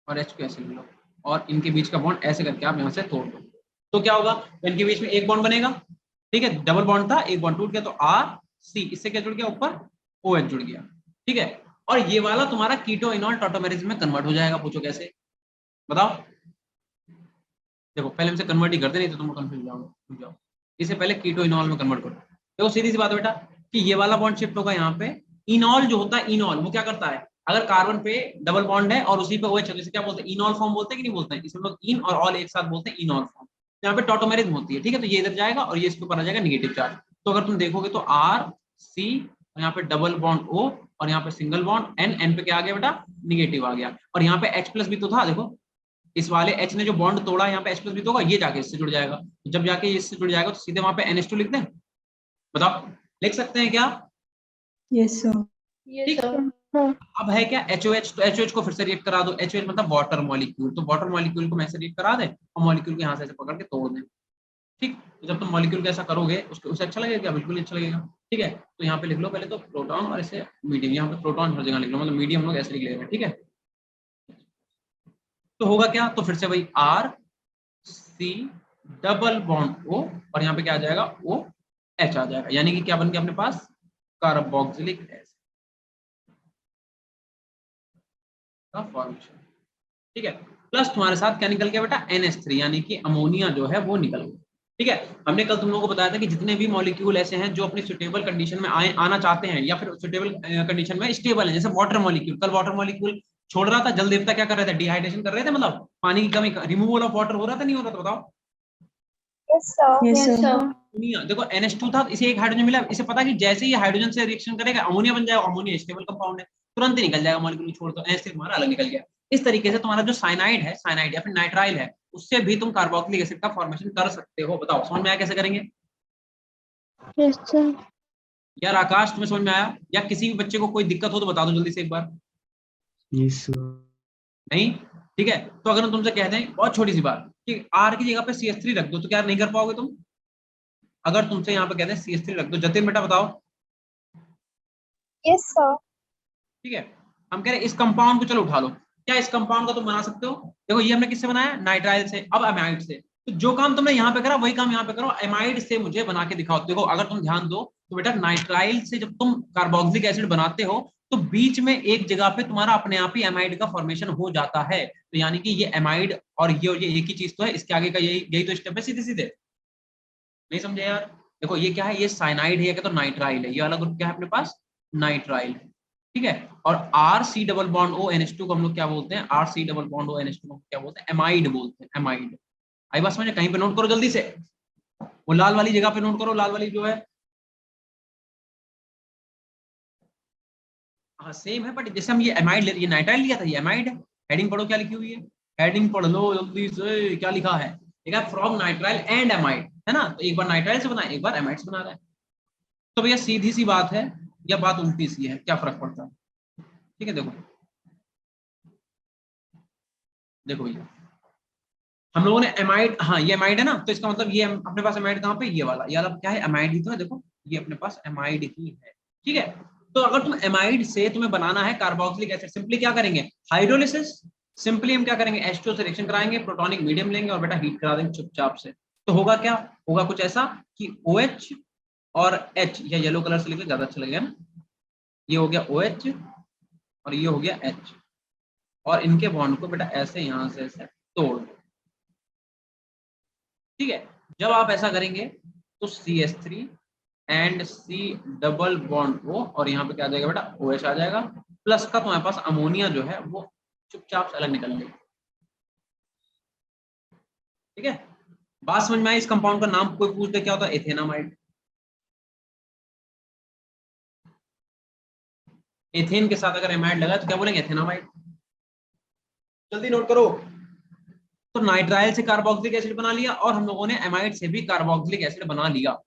और H को ऐसे लिख लो, और इनके बीच का बॉन्ड ऐसे करके आप यहाँ से तोड़ दो। तो क्या होगा, इनके बीच में एक बॉन्ड बनेगा, ठीक है, डबल बॉन्ड था, एक बॉन्ड टूट गया, तो RC, इससे क्या जुड़ गया, ऊपर OH जुड़ गया, ठीक है। और ये वाला तुम्हारा कीटो इनॉल टॉटोमेरिज्म में कन्वर्ट हो जाएगा। पूछो कैसे, बताओ। देखो पहले हमसे कन्वर्ट ही करते, नहीं तो तुम कंफ्यूज जाओ। इसे पहले कीटो इनॉल में कन्वर्ट करो। देखो सीधी सी बात है बेटा कि ये वाला बॉन्ड शिफ्ट होगा यहाँ पे। इनॉल जो होता है, इनॉल वो क्या करता है, अगर कार्बन पे डबल बॉन्ड है और उसी पे OH है, इसे क्या बोलते हैं, इनॉल फॉर्म बोलते हैं कि नहीं बोलते हैं, इसमें लोग इन और ऑल एक साथ बोलते हैं, इनॉल फॉर्म। यहाँ पे टॉटोमेरिज्म होती है, ठीक है। तो ये इधर जाएगा और ये इसके ऊपर आ जाएगा निगेटिव चार्ज। तो अगर तुम देखोगे तो RC, यहाँ पे डबल बॉन्ड O, और यहाँ पे सिंगल बॉन्ड N पे क्या आ गया बेटा, निगेटिव आ गया। और यहाँ पे H प्लस भी तो था, देखो इस वाले H ने जो बॉन्ड तोड़ा, यहाँ पे H प्लस भी तो होगा, ये जाके इससे जुड़ जाएगा। तो जब जाके इससे जुड़ जाएगा तो सीधे वहां पे NH2 लिख दें, बताओ लिख सकते हैं क्या। Yes, sir. Yes, ठीक, sir. अब है क्या HOH, तो HOH को फिर से रिएक्ट करा दो। HOH मतलब वाटर मॉलिक्यूल, तो वाटर मॉलिक्यूल को मैं से रिएक्ट करा दे और मॉलिक्यूल को यहाँ से ऐसे पकड़ के तोड़ दें, ठीक। तो जब तुम मॉलिक्यूल कैसा करोगे उसको, उसे अच्छा लगेगा क्या, बिल्कुल अच्छा लगेगा, ठीक है। तो यहाँ पे लिख लो पहले तो प्रोटॉन, और इसे मीडियम, यहाँ पे प्रोटॉन हर जगह लिख लो, मतलब मीडियम लोग ऐसे लिख लेंगे, ठीक है। तो होगा क्या, तो फिर से भाई RC डबल बॉन्ड O, और यहाँ पे क्या आ जाएगा, OH आ जाएगा, यानी कि क्या बन गया अपने पास, कार्बोक्सिलिक एसिड का फॉर्मेशन, ठीक है। प्लस तुम्हारे साथ क्या निकल गया बेटा, NH3, यानी कि अमोनिया जो है वो निकल गया, ठीक है। हमने कल तुम लोगों को बताया था कि जितने भी मॉलिक्यूल ऐसे हैं जो अपनी सुटेबल कंडीशन में आना चाहते हैं, या फिर सुटेबल कंडीशन में स्टेबल है, जैसे वाटर मॉलिक्यूल, कल वाटर मॉलिक्यूल छोड़ रहा था, जल देवता क्या कर रहे थे, डिहाइड्रेशन कर रहे थे, मतलब पानी की कमी, रिमूवल ऑफ वाटर हो रहा था, नहीं हो रहा था, बताओ। Yes, sir. Yes, sir. Ammonia, देखो NH2 था, इसे एक हाइड्रोजन मिला, इसे पता कि जैसे ही हाइड्रोजन से रिएक्शन करेगा अमोनिया बन जाएगा, अमोनिया स्टेबल कंपाउंड है, तुरंत ही निकल जाएगा मॉलिक्यूल छोड़ दो, NH3 तुम्हारा अलग निकल गया। इस तरीके से तुम्हारा जो साइनाइड है, साइनाइड या फिर नाइट्राइल है, उससे भी तुम कार्बोक्सिलिक एसिड का फॉर्मेशन कर सकते हो। बताओ समझ में आया कैसे करेंगे। Yes, sir. यार आकाश तुम्हें समझ में आया, या किसी भी बच्चे को कोई दिक्कत हो तो बता दो जल्दी से एक बार। Yes, sir. नहीं, ठीक है। तो अगर हम तुमसे कह दें बहुत छोटी सी बात कि R की जगह पे CH3 रख दो, तो क्या नहीं कर पाओगे तुम। अगर तुमसे यहाँ पे कहते हैं CH3 रख दो, जतिन बेटा बताओ। Yes, sir. ठीक है, हम कह रहे हैं इस कंपाउंड को चलो उठा लो, क्या इस कंपाउंड को तुम बना सकते हो। देखो ये हमने किससे बनाया, नाइट्राइल से, अब एमाइड से। तो जो काम तुमने यहाँ पे करा वही काम यहाँ पे करो, एमाइड से मुझे बना के दिखाओ। देखो अगर तुम ध्यान दो तो बेटा नाइट्राइल से जब तुम कार्बोक्सिलिक एसिड बनाते हो तो बीच में एक जगह पे तुम्हारा अपने आप ही एमाइड का फॉर्मेशन हो जाता है। तो यानी कि ये एमाइड और ये एक ही चीज तो है, इसके आगे का यही तो स्टेप है सीधे सीधे। नहीं समझे यार। देखो ये क्या है, ये साइनाइड है, क्या तो नाइट्राइल है, ये वाला ग्रुप क्या है अपने पास, नाइट्राइल है, ठीक है। और RC double bond O NH2 को हम लोग क्या बोलते हैं, RC double bond O NH2 को क्या बोलते हैं, एमाइड बोलते हैं, एमाइड। आई बात समझे, कहीं पे नोट करो जल्दी से, वो लाल वाली जगह पे नोट करो, लाल वाली जो है, हाँ सेम है, बट जैसे हम ये एमाइड ये नाइट्राइल लिया था, ये एमाइड है। हेडिंग पढ़ो क्या लिखी हुई है, हेडिंग पढ़ लो जल्दी से, क्या लिखा है, देखा फ्रॉम नाइट्राइल एंड एमाइड, है ना। तो एक बार नाइट्राइल से बना, एक बार एमाइड से बना रहा है। तो भैया सीधी सी बात है, या बात उल्टी सी है, क्या फर्क पड़ता है, ठीक है। देखो देखो भैया, हम लोगों ने एमाइड, हाँ ये एमाइड है ना, तो इसका मतलब ये अपने पास एमाइड कहाँ पे, ये वाला क्या है, एमाइड ही तो है। देखो ये अपने पास एमाइड ही है, ठीक है। तो अगर तुम एमाइड से तुम्हें बनाना है कार्बोक्सिलिक एसिड, सिंपली क्या करेंगे, हाइड्रोलिसिस। सिंपली हम क्या करेंगे, H2 से रिएक्शन कराएंगे, प्रोटॉनिक मीडियम लेंगे और बेटा हीट करा देंगे चुपचाप से। तो होगा क्या, होगा कुछ ऐसा कि OH और H, या येलो कलर से लिखे ज्यादा अच्छा लगेगा ना, ये हो गया OH और ये हो गया H, और इनके बॉन्ड को बेटा ऐसे यहां से ऐसे तोड़ दो, ठीक है। जब आप ऐसा करेंगे तो CH3 and C double bond O, और यहाँ पे क्या आ जाएगा बेटा, OH आ जाएगा, प्लस का तुम्हारे पास अमोनिया जो है वो चुपचाप से अलग निकल जाएगी, ठीक है। बात समझ में आई। इस कंपाउंड का नाम कोई पूछ दे क्या होता है, एथेनामाइड। एथेन के साथ अगर एमाइड लगा तो क्या बोलेंगे, एथेनामाइड। जल्दी नोट करो। तो नाइट्राइल से कार्बोक्सिलिक एसिड बना लिया, और हम लोगों ने एमाइड से भी कार्बोक्सिलिक एसिड बना लिया।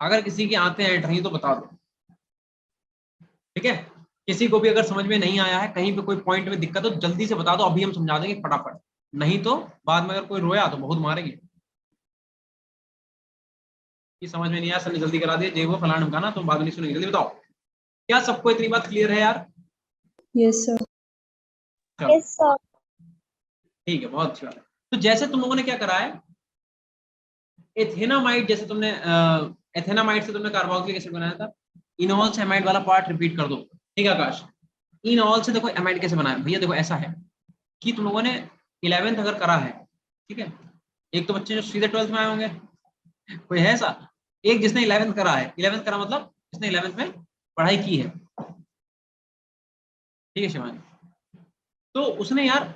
अगर किसी के आते हैं नहीं तो बता दो, ठीक है। किसी को भी अगर समझ में नहीं आया है, कहीं पे कोई पॉइंट में दिक्कत हो, जल्दी से बता दो, अभी हम समझा देंगे फटाफट, नहीं तो बाद में अगर कोई रोया तो बहुत मारेंगे कि समझ में नहीं आया, सर ने जल्दी करा दिया, जे वो फलाना ढमकाना, तो बाद में नहीं सुनेंगे। जल्दी बताओ, क्या सबको इतनी बात क्लियर है यार? Yes, sir. Yes, sir. ठीक है, बहुत अच्छी बात है। तो जैसे तुम लोगों ने क्या करा है, एथेनामाइड, जैसे तुमने एथेनामाइड से तुमने कार्बोक्सिलिक एसिड बनाया था, इनॉल से एमाइड वाला पार्ट रिपीट कर दो, ठीक है आकाश। इनॉल से देखो एमाइड कैसे बनाया भैया, देखो ऐसा है कि तुम लोगों ने 11th अगर करा है, ठीक है, एक तो बच्चे जो सीधे 12th में आए होंगे, कोई है ऐसा, एक जिसने 11th करा है, 11th करा मतलब जिसने 11th में पढ़ाई की है, ठीक है शिवानी, तो उसने यार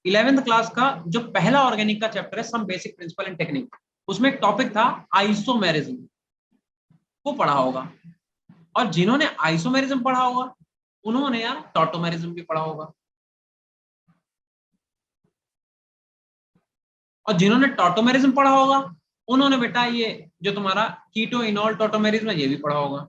11th क्लास का जो पहला ऑर्गेनिक का चैप्टर है, some basic principle and technique, उसमें एक टॉपिक था आइसोमेरिज्म, वो पढ़ा होगा। और जिन्होंने आइसोमेरिज्म पढ़ा होगा उन्होंने यार टॉटोमेरिज्म भी पढ़ा होगा, और जिन्होंने टॉटोमेरिज्म पढ़ा होगा उन्होंने बेटा ये जो तुम्हारा कीटो इनॉल टॉटोमेरिज्म है ये भी पढ़ा होगा।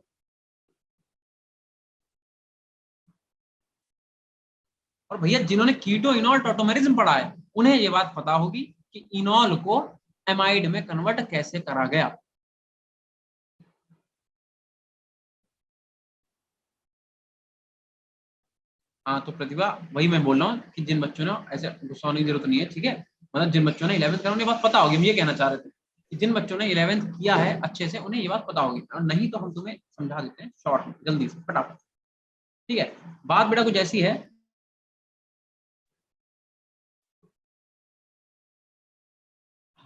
और भैया जिन्होंने कीटो इनॉल टॉटोमेरिज्म पढ़ा है उन्हें ये बात पता होगी कि इनॉल को एमाइड में कन्वर्ट कैसे करा गया। हाँ तो प्रतिभा, वही मैं बोल रहा हूँ कि जिन बच्चों ने, ऐसे गुस्सा होने की जरूरत नहीं है, ठीक है, मतलब जिन बच्चों ने 11th करा उन्हें बात पता होगी, हम ये कहना चाह रहे थे कि जिन बच्चों ने 11th किया है अच्छे से उन्हें ये बात पता होगी, और नहीं तो हम तुम्हें समझा देते हैं शॉर्ट में जल्दी से फटाफट, ठीक है। बात बेटा कुछ ऐसी है,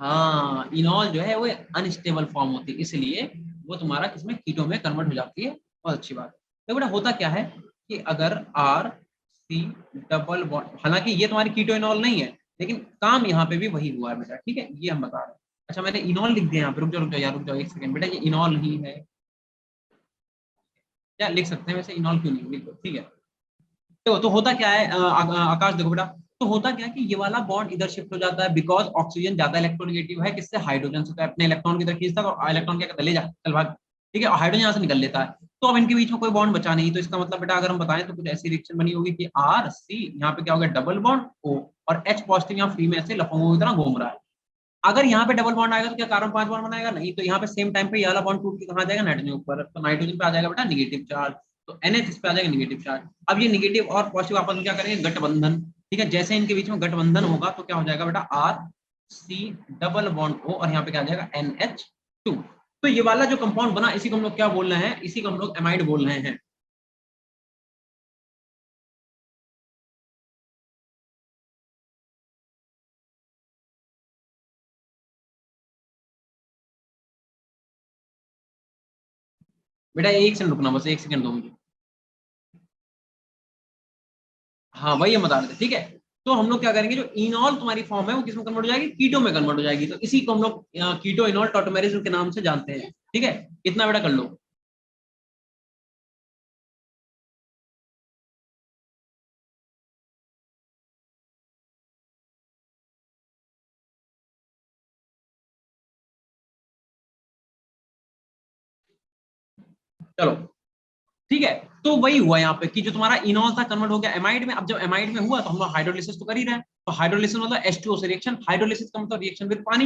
हाँ इनॉल जो है वो अनस्टेबल फॉर्म होती है, इसलिए वो तुम्हारा किसमें कीटो में कन्वर्ट हो जाती है, बहुत अच्छी बात है। तो बेटा होता क्या है कि अगर आर सी डबल बॉन्ड, हालांकि ये तुम्हारी कीटो इनॉल नहीं है, लेकिन काम यहाँ पे भी वही हुआ है बेटा, ठीक है, ये हम बता रहे हैं। अच्छा मैंने इनॉल लिख दिया यहाँ पे, रुक जाओ यार, रुक जाओ एक सेकंड बेटा, ये इनॉल नहीं है, क्या लिख सकते हैं वैसे, इनॉल क्यों नहीं, लिख दो, ठीक है। तो होता क्या है आकाश देखो बेटा, तो होता क्या है कि ये वाला बॉन्ड इधर शिफ्ट हो जाता है, बिकॉज ऑक्सीजन ज्यादा इलेक्ट्रोनेगेटिव है किससे, हाइड्रोजन से, तो अपने इलेक्ट्रॉन की तरफ खींचता है और इलेक्ट्रॉन क्या कहता है, ले जा चल भाग, ठीक है, और हाइड्रोजन यहाँ से निकल लेता है, तो अब इनके बीच में कोई बॉन्ड बचा नहीं, तो इसका मतलब बेटा अगर हम बताएं तो कुछ ऐसी रिएक्शन बनी होगी कि आर सी यहाँ पे क्या हो गया डबल बॉन्ड ओ, और एच पॉजिटिव यहाँ फ्री में ऐसे लफंगों की तरह घूम रहा है। अगर यहाँ पे डबल बॉन्ड आएगा तो क्या कार्बन 5 बॉन्ड बनाएगा, नहीं, तो यहाँ पे सेम टाइम पे ये वाला बॉन्ड टूट के कहाँ जाएगा, नाइट्रोजन ऊपर, तो नाइट्रोजन पे आ जाएगा बेटा निगेटिव चार्ज, तो NH इस पे आ जाएगा निगेटिव चार्ज। अब ये निगेटिव और पॉजिटिव आपस में क्या करेंगे, गठबंधन, ठीक है, जैसे इनके बीच में गठबंधन होगा तो क्या हो जाएगा बेटा R C double bond O, और यहाँ पे क्या आ जाएगा NH2। तो ये वाला जो कंपाउंड बना इसी को हम लोग क्या बोल रहे हैं, इसी को हम लोग एमाइड बोल रहे हैं। बेटा एक सेकंड रुकना, बस एक सेकंड दो मुझे, हाँ वही हम बता रहे थे, ठीक है। तो हम लोग क्या करेंगे, जो इनॉल तुम्हारी फॉर्म है वो किसमें कन्वर्ट हो जाएगी, कीटो में कन्वर्ट हो जाएगी, तो इसी को हम लोग कीटो इनॉल टॉटोमेरिज्म के नाम से जानते हैं, ठीक है, इतना बेटा कर लो। चलो ठीक है, तो वही हुआ यहाँ पे कि जो तुम्हारा इनॉल था कन्वर्ट हो गया एमाइड में। अब जब एमाइड में हुआ तो हम लोग हाइड्रोलिसिस तो कर ही रहे हैं, तो हाइड्रोलिसिस मतलब H2O से रिएक्शन, हाइड्रोलिसिस का मतलब रिएक्शन विद पानी,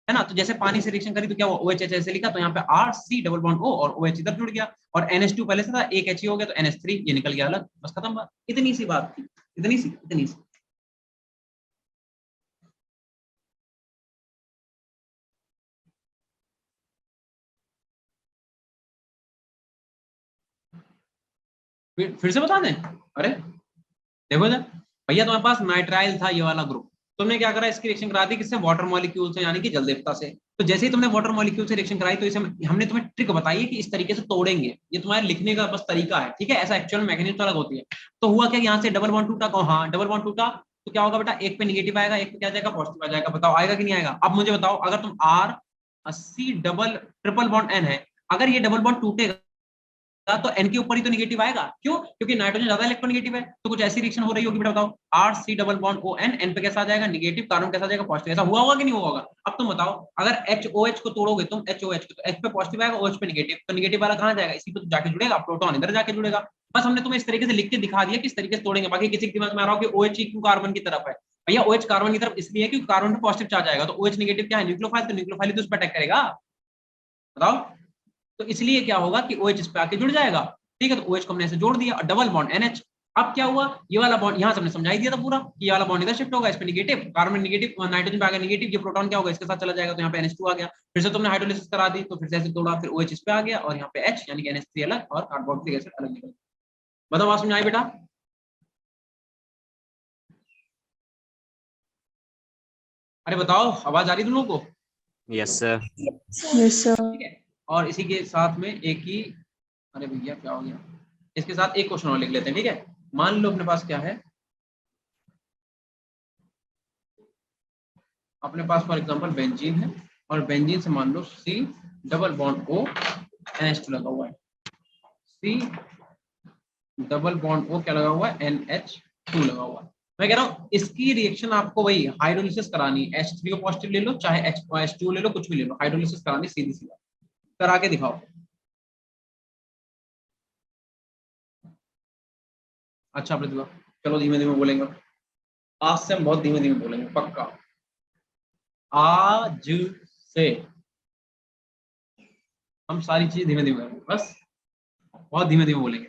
है ना, तो जैसे पानी से रिएक्शन करी तो क्या हुआ, OH ऐसे लिखा, तो यहाँ पे R C double bond O और OH इधर जुड़ गया, और NH2 पहले से था, एक H हो गया तो NH3 ये निकल गया अलग, बस खत्म बात, इतनी सी बात थी, इतनी सी। फिर से बता दें, अरे देखो जरा भैया, तुम्हारे पास नाइट्राइल था ये वाला ग्रुप, तुमने क्या करा, इसकी रिएक्शन करा दी किससे, वाटर मॉलिक्यूल से, यानी कि जलदेवता से। तो जैसे ही तुमने वाटर मॉलिक्यूल से रिएक्शन कराई तो इसे हमने तुम्हें ट्रिक बताई है कि इस तरीके से तोड़ेंगे, ये तुम्हारे लिखने का बस तरीका है, ठीक है, ऐसा एक्चुअल मैकेनिज्म अलग होती है। तो हुआ क्या, यहाँ से डबल बॉन्ड टूटा, हाँ डबल बॉन्ड टूटा, तो क्या होगा बेटा, एक पे निगेटिव आएगा, एक पे क्या जाएगा, पॉजिटिव आ जाएगा, बताओ आएगा कि नहीं आएगा। अब मुझे बताओ, अगर तुम R C double triple bond N है, अगर ये डबल बॉन्ड टूटेगा तो N के ऊपर ही तो नेगेटिव आएगा। क्यों? क्योंकि नाइट्रोजन ज्यादा इलेक्ट्रोनेगेटिव है, तो कुछ ऐसी रिएक्शन हो रही होगी बेटा, बताओ। RC double bond ON, N पे कैसा आ जाएगा? नेगेटिव, कार्बन कैसा आ जाएगा? पॉजिटिव। ऐसा हुआ होगा कि नहीं हुआ होगा? अब तुम बताओ, अगर HOH को तोड़ोगे तुम, HOH को, तो H पे पॉजिटिव आएगा, OH पे नेगेटिव, तो नेगेटिव वाला कहां जाएगा? इसी पे तो जाके जुड़ेगा, प्रोटॉन इधर जाके जुड़ेगा। बस हमने तुम्हें इस तरीके से लिख के दिखा दिया किस तरीके से तोड़ेंगे। बाकी किसी के दिमाग में आ रहा हो कि OH क्यों कार्बन की तरफ है? भैया OH कार्बन की तरफ इसलिए है क्योंकि कार्बन पे पॉजिटिव चार्ज आएगा, तो OH नेगेटिव क्या है? न्यूक्लियोफाइल, तो न्यूक्लियोफाइल तो उस पर अटैक करेगा। बताओ, तो इसलिए क्या होगा कि OH इस पे आके जुड़ जाएगा। ठीक है, तो OH को हमने ऐसे जोड़ दिया, और डबल बॉन्ड NH। अब क्या हुआ? ये वाला बॉन्ड यहां से हमने समझाई दिया था पूरा, ये वाला बॉन्ड इधर शिफ्ट होगा, इस पे नेगेटिव, कार्बन नेगेटिव, नाइट्रोजन पे आ गया नेगेटिव, ये प्रोटॉन क्या होगा? इसके साथ चला जाएगा, तो यहाँ पे NH2 आ गया। फिर से तुमने हाइड्रोलिसिस करा दी, तो फिर से ऐसे तोड़ा, फिर OH इस पे आ गया, और यहाँ पे H यानी कि NH3 अलग और कार्बोक्सिलिक एसिड अलग निकल। बताओ, बात समझ आई बेटा? अरे बताओ, आवाज आ रही तुम लोगों को? Yes sir. Yes, sir. ठीक है, और इसी के साथ में एक ही, अरे भैया क्या हो गया, इसके साथ एक क्वेश्चन और लिख लेते हैं। ठीक है, मान लो अपने पास क्या है, अपने पास फॉर एग्जांपल बेंजीन है, और बेंजीन से मान लो C double bond O NH2 लगा हुआ है, C डबल बॉन्ड O क्या लगा हुआ है? NH2 लगा हुआ है। मैं कह रहा हूँ इसकी रिएक्शन आपको वही हाइड्रोलिसिस करानी, H3O पॉजिटिव ले लो, चाहे H2O ले लो, कुछ भी ले लो, हाइड्रोलिसिस करानी, सीधी सी बात, करा के दिखाओ। अच्छा प्रतिभा, चलो धीमे धीमे बोलेंगे, आज से हम बहुत धीमे धीमे बोलेंगे, पक्का। आज से हम सारी चीज धीमे धीमे करेंगे, बस बहुत धीमे धीमे बोलेंगे।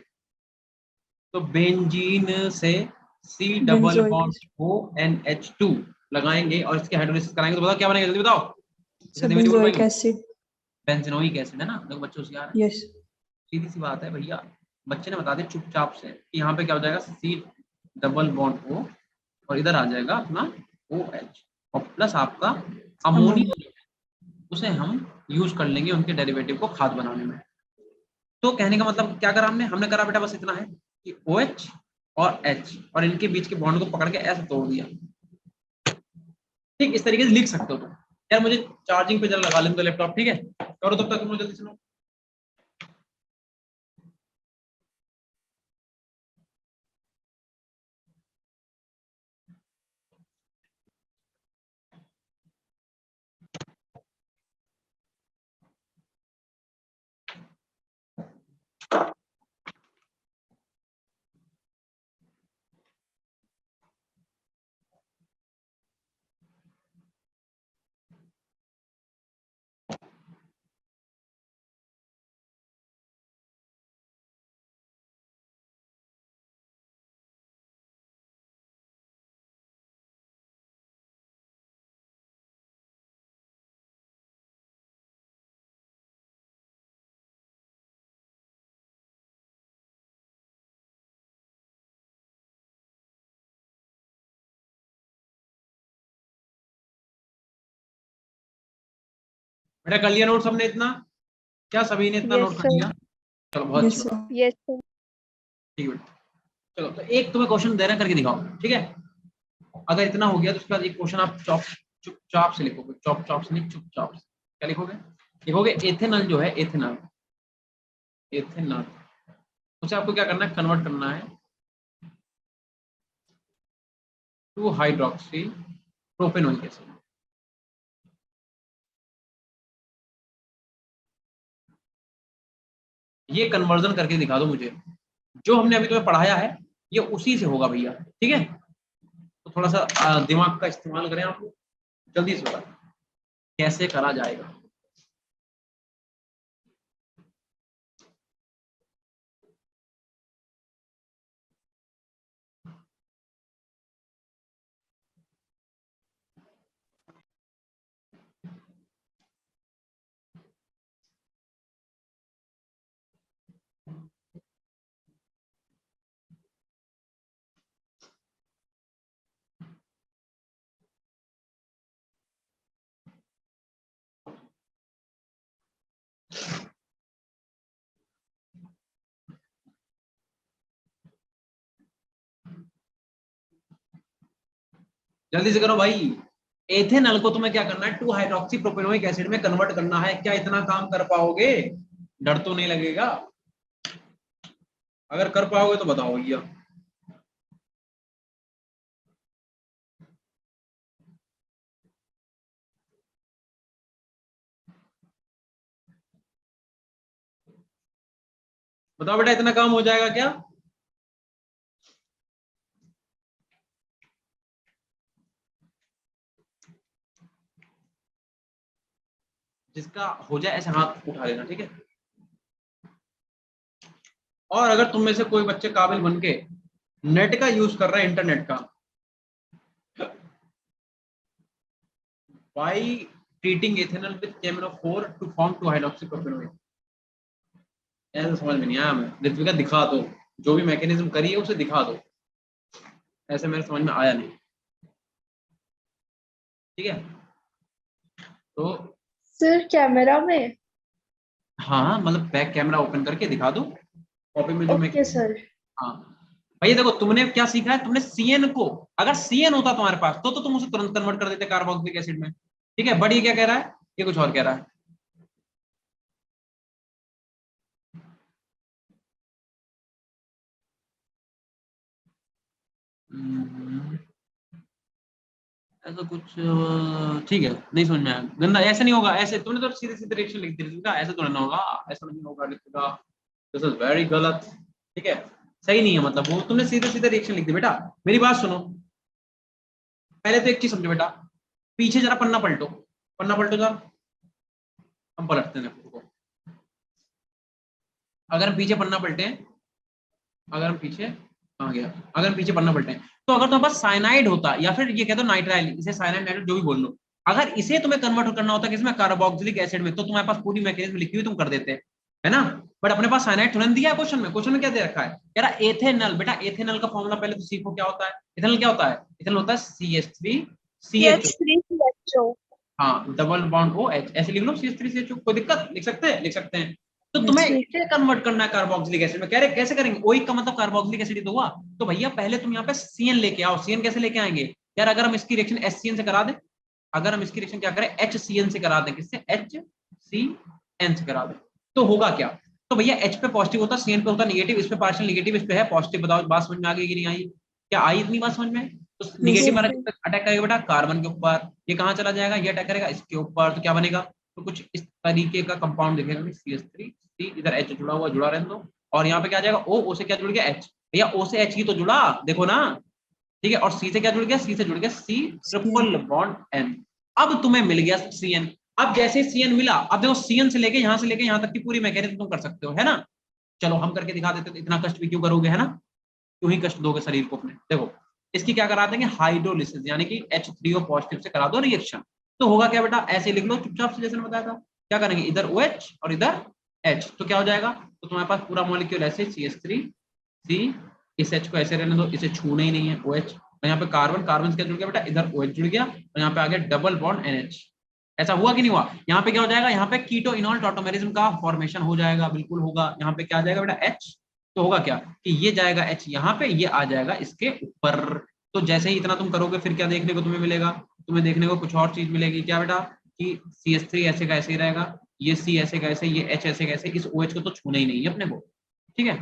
तो बेंजीन से C double Benzoic bond O NH2 लगाएंगे और इसके हाइड्रोलिसिस कराएंगे, तो बताओ क्या बनेगा? जल्दी बताओ। So benzoic acid. बेंजीनोइक एसिड है ना, देखो बच्चों से यार, Yes. सीधी सी बात है भैया, बच्चे ने बता दिया चुपचाप से कि यहाँ पे क्या हो जाएगा? C डबल बॉन्ड O, और इधर आ जाएगा अपना OH, और प्लस आपका अमोनिया, उसे हम यूज कर लेंगे उनके डेरिवेटिव को खाद बनाने में। तो कहने का मतलब क्या करा हमने करा बेटा बस इतना है कि OH और H और इनके बीच के बॉन्ड को पकड़ के ऐसे तोड़ दिया। ठीक, इस तरीके से लिख सकते हो तुम। यार मुझे चार्जिंग पे जरा लगा लें तो लैपटॉप, ठीक है? करो तब तक तुम जल्दी सुनो। बेटा कर लिया नोट सबने इतना? क्या सभी ने इतना Yes, नोट कर sir. लिया? चलो बहुत Yes, अच्छी बात, sir. Yes, sir. ठीक है बेटा। चलो तो एक तुम्हें क्वेश्चन देना, करके दिखाओ, ठीक है? अगर इतना हो गया तो उसके बाद एक क्वेश्चन आप चुपचाप से लिखोगे, चॉप से नहीं, चुपचाप से। क्या लिखोगे? लिखोगे एथेनॉल जो है, एथेनॉल उसे आपको क्या करना है? कन्वर्ट करना है टू हाइड्रोक्सी प्रोपेनोइक एसिड। ये कन्वर्जन करके दिखा दो मुझे, जो हमने अभी तुम्हें पढ़ाया है ये उसी से होगा भैया, ठीक है? तो थोड़ा सा दिमाग का इस्तेमाल करें आप लोग, जल्दी से बताओ कैसे करा जाएगा। जल्दी से करो भाई। एथेनॉल को तुम्हें क्या करना है? 2 हाइड्रोक्सी प्रोपेनोइक एसिड में कन्वर्ट करना है। क्या इतना काम कर पाओगे? डर तो नहीं लगेगा? अगर कर पाओगे तो बताओ भैया। बताओ बेटा, इतना काम हो जाएगा क्या? जिसका हो जाए ऐसे हाथ उठा लेना, ठीक है। और अगर तुम में से कोई बच्चे काबिल बन के नेट का यूज कर रहा है, इंटरनेट का, by treating ethanol with KMNO4 to form 2-hydroxypropanoate, ऐसा समझ में नहीं आया हमें। ऋत्विका दिखा दो, जो भी मैकेनिज्म करी है उसे दिखा दो, ऐसे मेरे समझ में आया नहीं, ठीक है। तो सर कैमरा में? हाँ, मतलब बैक कैमरा ओपन करके दिखा दो कॉपी में जो ओके सर। हाँ भैया देखो, तुमने क्या सीखा है, तुमने CN को, अगर CN होता तुम्हारे पास तो तुम उसे तुरंत कन्वर्ट कर देते कार्बोक्सिलिक एसिड में, ठीक है। बट ये क्या कह रहा है, ये कुछ और कह रहा है। ऐसा कुछ ठीक है, नहीं समझ में आया। गंदा ऐसे नहीं होगा, ऐसे तुमने तो सीधे सीधे रिएक्शन लिख दी, ऐसे तो नहीं होगा, ऐसा नहीं होगा। दिस इज वेरी गलत, ठीक है, सही नहीं है। मतलब वो तुमने सीधे सीधे रिएक्शन लिख दी। बेटा मेरी बात सुनो, पहले तो एक चीज समझो बेटा, पीछे जरा पन्ना पलटो, पन्ना पलटो जरा, हम पलटते हैं देखो। अगर हम पीछे पन्ना पलटे, अगर हम पीछे कहाँ गया, अगर हम पीछे पन्ना पलटे, तो अगर तुम्हारे पास साइनाइड होता, या फिर ये कह दो नाइट्राइल, इसे साइनाइड नाइट्राइल जो भी बोल लो, अगर इसे तुम्हें कन्वर्ट करना होता किसमें, कार्बोक्सिलिक एसिड में, तो तुम्हारे पास पूरी मैकेनिज्म लिखी हुई, तुम कर देते, है ना। बट अपने पास साइनाइड तुरंत दिया है क्वेश्चन में। क्वेश्चन में क्या दे रखा है, कह रहा एथेनॉल। बेटा एथेनॉल का फॉर्मूला पहले तो सीखो क्या होता है। एथेनॉल क्या होता है, एथेनॉल होता है CH3CHO, CH3CHO। हाँ, डबल बॉन्ड OH, ऐसे लिख लो CH3CHO, कोई दिक्कत, लिख सकते हैं, लिख सकते हैं। तो तुम्हें इसे कन्वर्ट करना है कार्बोक्सिलिक एसिड में, कह रहे कैसे करेंगे, OH का मतलब कार्बोक्सिलिक एसिड तो हुआ। तो भैया पहले तुम यहाँ पे CN लेके आओ। CN कैसे लेके आएंगे यार, अगर हम इसकी रिएक्शन HCN से करा दें, अगर हम इसकी रिएक्शन क्या करें, HCN से करा दें, किससे, HCN से करा दें, तो होगा क्या, तो भैया H पे पॉजिटिव होता, CN पे होता निगेटिव, इस पे पार्शियल निगेटिव, इस पे है पॉजिटिव। बताओ बात समझ में आ गई कि नहीं आई, क्या आई इतनी बात समझ में। तो निगेटिव वाला अटैक करेगा बेटा कार्बन के ऊपर, ये कहाँ चला जाएगा, ये अटैक करेगा इसके ऊपर, तो क्या बनेगा, तो कुछ इस तरीके का कंपाउंड दिखेगा, CH3, इधर H जुड़ा हुआ, जुड़ा रहने दो, और यहाँ पे क्या आ जाएगा, O से क्या जुड़ गया, H, भैया O से H ही तो जुड़ा, देखो ना, ठीक है। और C से क्या जुड़ गया, C से जुड़ गया C ट्रिपल बॉन्ड N। अब तुम्हें मिल गया CN। अब जैसे CN मिला, अब देखो CN से लेके यहाँ तक की पूरी मैकेनिज्म तुम कर सकते हो, है ना। चलो हम करके दिखा देते, तो इतना कष्ट भी क्यों करोगे, है ना, क्यों ही कष्ट दोगे शरीर को अपने। देखो इसकी क्या करा देंगे, हाइड्रोलिसिस, यानी कि H3O पॉजिटिव से करा दो रिएक्शन। तो होगा क्या बेटा, ऐसे लिख लो चुपचाप से, जैसे मैं बताया था। क्या करेंगे, इधर OH और इधर H, तो क्या हो जाएगा, तो तुम्हारे पास पूरा मॉलिक्यूल ऐसे CH3C, इस H को ऐसे रहने दो, इसे छूना ही नहीं है, OH, और यहाँ पे कार्बन, कार्बन से क्या जुड़ गया बेटा, इधर OH जुड़ गया, और यहाँ पे आ गया डबल बॉन्ड NH। ऐसा हुआ कि नहीं हुआ, यहाँ पे क्या हो जाएगा, यहाँ पे कीटो इनॉल टॉटोमेरिज्म का फॉर्मेशन हो जाएगा, बिल्कुल होगा। यहाँ पे क्या आ जाएगा बेटा, H, तो होगा क्या कि ये जाएगा H यहाँ पे, ये आ जाएगा इसके ऊपर। तो जैसे ही इतना तुम करोगे, फिर क्या देखने को तुम्हें मिलेगा, तुम्हें देखने को कुछ और चीज मिलेगी, क्या बेटा, कि CH3 ऐसे का ऐसे ही रहेगा, ये C ऐसे का ऐसे, ये H ऐसे का ऐसे, इस OH को तो छूना ही नहीं है अपने को, ठीक है।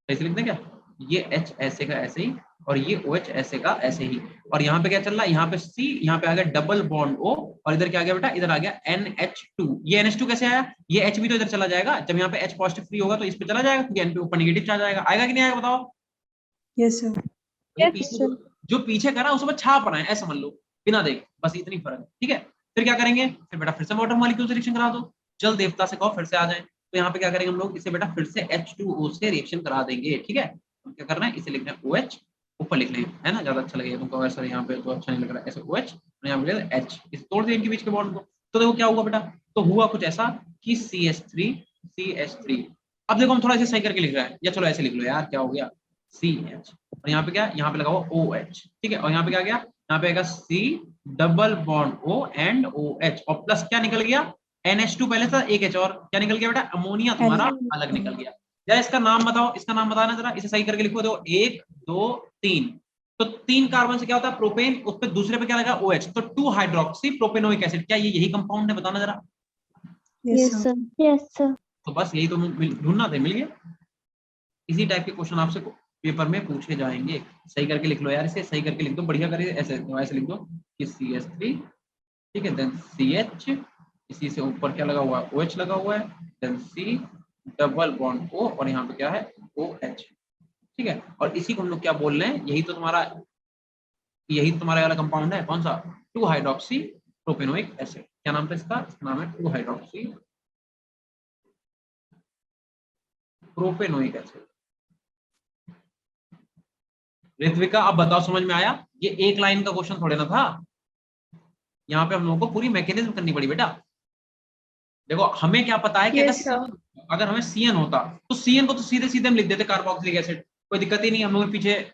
ऐसे लिख दें क्या, ये H ऐसे का ऐसे ही, और ये OH ऐसे का ऐसे ही, और यहाँ पे क्या चल रहा है, यहाँ पे C, यहाँ पे आ गया डबल बॉन्ड O, और इधर क्या आ गया बेटा, इधर आ गया NH2। ये NH2 कैसे आया, ये H भी तो इधर चला जाएगा, जब यहाँ पे H पॉजिटिव फ्री होगा तो इस पे चला जाएगा, क्योंकि N पे ऊपर नेगेटिव आ जाएगा, आएगा कि नहीं आएगा बताओ। Yes sir. जो पीछे करा उस पर छाप रहा है, ऐसा समझ लो, बिना देख, बस इतनी फर्क है, ठीक है। फिर क्या करेंगे, फिर बेटा फिर से वाटर मॉलिक्यूल से रिएक्शन करा दो, जल देवता से कहो फिर से आ जाए। तो यहाँ पे क्या करेंगे हम लोग, इसे बेटा फिर से H2O से रिएक्शन करा देंगे, ठीक है। तो क्या करना है, इसे लिखना है OH, ऊपर लिख लें, है ना, ज्यादा अच्छा लगेगा तुमको, ऐसा यहाँ पे तो अच्छा नहीं लग रहा है, ऐसे OH और यहाँ पे H, इसे तोड़ दें इनके बीच के बॉन्ड को। तो देखो क्या हुआ बेटा, तो हुआ कुछ ऐसा कि CH3 अब देखो हम थोड़ा इसे सही करके लिख रहे हैं, या चलो ऐसे लिख लो यार, क्या हो गया, CH, और यहाँ पे क्या, यहाँ पे लगा हुआ OH, ठीक है। और यहाँ पे क्या गया, यहाँ पे आएगा C double bond O and OH, और प्लस क्या निकल गया, NH2 पहले था, एक H, और क्या निकल गया बेटा, अमोनिया तुम्हारा अलग निकल गया। या इसका नाम बताओ, इसका नाम बताना जरा, इसे सही करके लिखो, देखो 1 2 3, तो 3 कार्बन से क्या होता है प्रोपेन, उस पे दूसरे पे क्या लगा OH, तो 2 हाइड्रोक्सी प्रोपेनोइक एसिड, क्या ये यही कंपाउंड है, बताना जरा। Yes sir, yes sir. तो बस यही तो ढूंढना था, मिल गया। इसी टाइप के क्वेश्चन आपसे पेपर में पूछे जाएंगे। सही करके लिख लो यार, इसे सही करके लिख दो, बढ़िया करिए, ऐसे ऐसे लिख दो कि CH3, ठीक है, देन CH, इसी से ऊपर क्या लगा हुआ है, OH लगा हुआ है, then C double bond O, और यहाँ पे क्या है, OH, ठीक है। और इसी को हम लोग क्या बोल रहे हैं, यही तो तुम्हारा वाला कंपाउंड है, कौन सा, 2 हाइड्रोक्सी प्रोपेनोइक एसिड। क्या नाम था इसका, नाम है 2 हाइड्रोक्सी प्रोपेनोइक एसिड। ऋत्विका अब बताओ समझ में आया, ये एक लाइन का क्वेश्चन थोड़े ना था, यहाँ पे हम लोगों को पूरी मैकेनिज्म करनी पड़ी बेटा। देखो हमें क्या पता है कि Yes, sir. अगर हमें CN होता तो CN को तो सीधे सीधे हम लिख देते कार्बोक्सिलिक एसिड, कोई दिक्कत ही नहीं। हम लोगों ने पीछे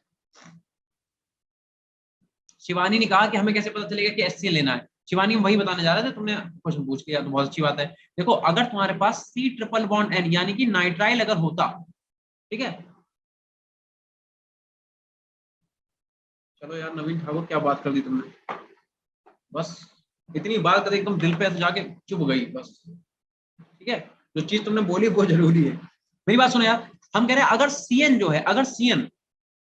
शिवानी ने कहा कि हमें कैसे पता चलेगा कि HCl लेना है, शिवानी हम वही बताने जा रहे थे, तुमने क्वेश्चन पूछ लिया तो बहुत अच्छी बात है। देखो अगर तुम्हारे पास C ट्रिपल बॉन्ड N यानी कि नाइट्राइल अगर होता, ठीक है, चलो यार नवीन ठाकुर क्या बात कर दी तुमने, बस इतनी बात कर एकदम दिल पे जाके चुप गई बस, ठीक है, जो चीज तुमने बोली वो जरूरी है। मेरी बात सुनो यार, हम कह रहे हैं अगर CN जो है,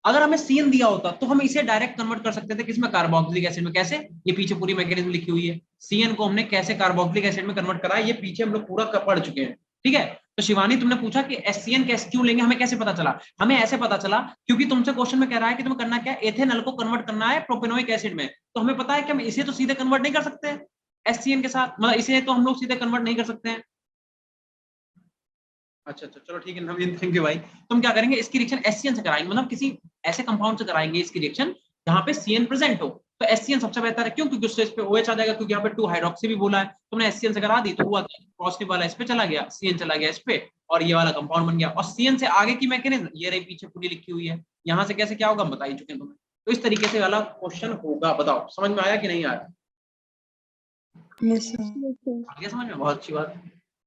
अगर हमें CN दिया होता तो हम इसे डायरेक्ट कन्वर्ट कर सकते थे किसमें, कार्बोक्सिलिक एसिड में। कैसे, ये पीछे पूरी मैकेनिज्म लिखी हुई है, CN को हमने कैसे कार्बोक्सिलिक एसिड में कन्वर्ट करा है, ये पीछे हम लोग पूरा पढ़ चुके हैं, ठीक है। तो शिवानी तुमने पूछा कि HCN कैसे क्यों लेंगे, हमें कैसे पता चला, हमें ऐसे पता चला क्योंकि तुमसे क्वेश्चन में कह रहा है कि तुम्हें करना क्या है, एथेनॉल को कन्वर्ट करना है प्रोपेनोइक एसिड में, तो हमें पता है कि हम इसे तो सीधे कन्वर्ट नहीं कर सकते HCN के साथ, मतलब इसे तो हम लोग सीधे कन्वर्ट नहीं कर सकते हैं। अच्छा चलो ठीक है नवीन, थैंक यू भाई। तुम क्या करेंगे, इसकी रिएक्शन HCN से कराएंगे, मतलब किसी ऐसे कंपाउंड से कराएंगे इसकी रिएक्शन जहां पे CN प्रेजेंट हो, तो HCN सबसे बेहतर है। क्यों, क्योंकि उससे इस पे OH आ जाएगा, क्योंकि यहाँ पे 2 हाइड्रोक्सी भी बोला है, तुमने HCN से करा दी तो हुआ पॉजिटिव वाला इस पे चला गया, CN चला गया इस पे, और ये वाला कंपाउंड बन गया। और CN से आगे की मैकेनिज्म ये रही पीछे पूरी लिखी हुई है, यहाँ से कैसे क्या होगा हम बता ही चुके हैं तुम्हें। तो इस तरीके से वाला क्वेश्चन होगा, बताओ समझ में आया कि नहीं आया, Yes, sir. आ गया समझ में, बहुत अच्छी बात।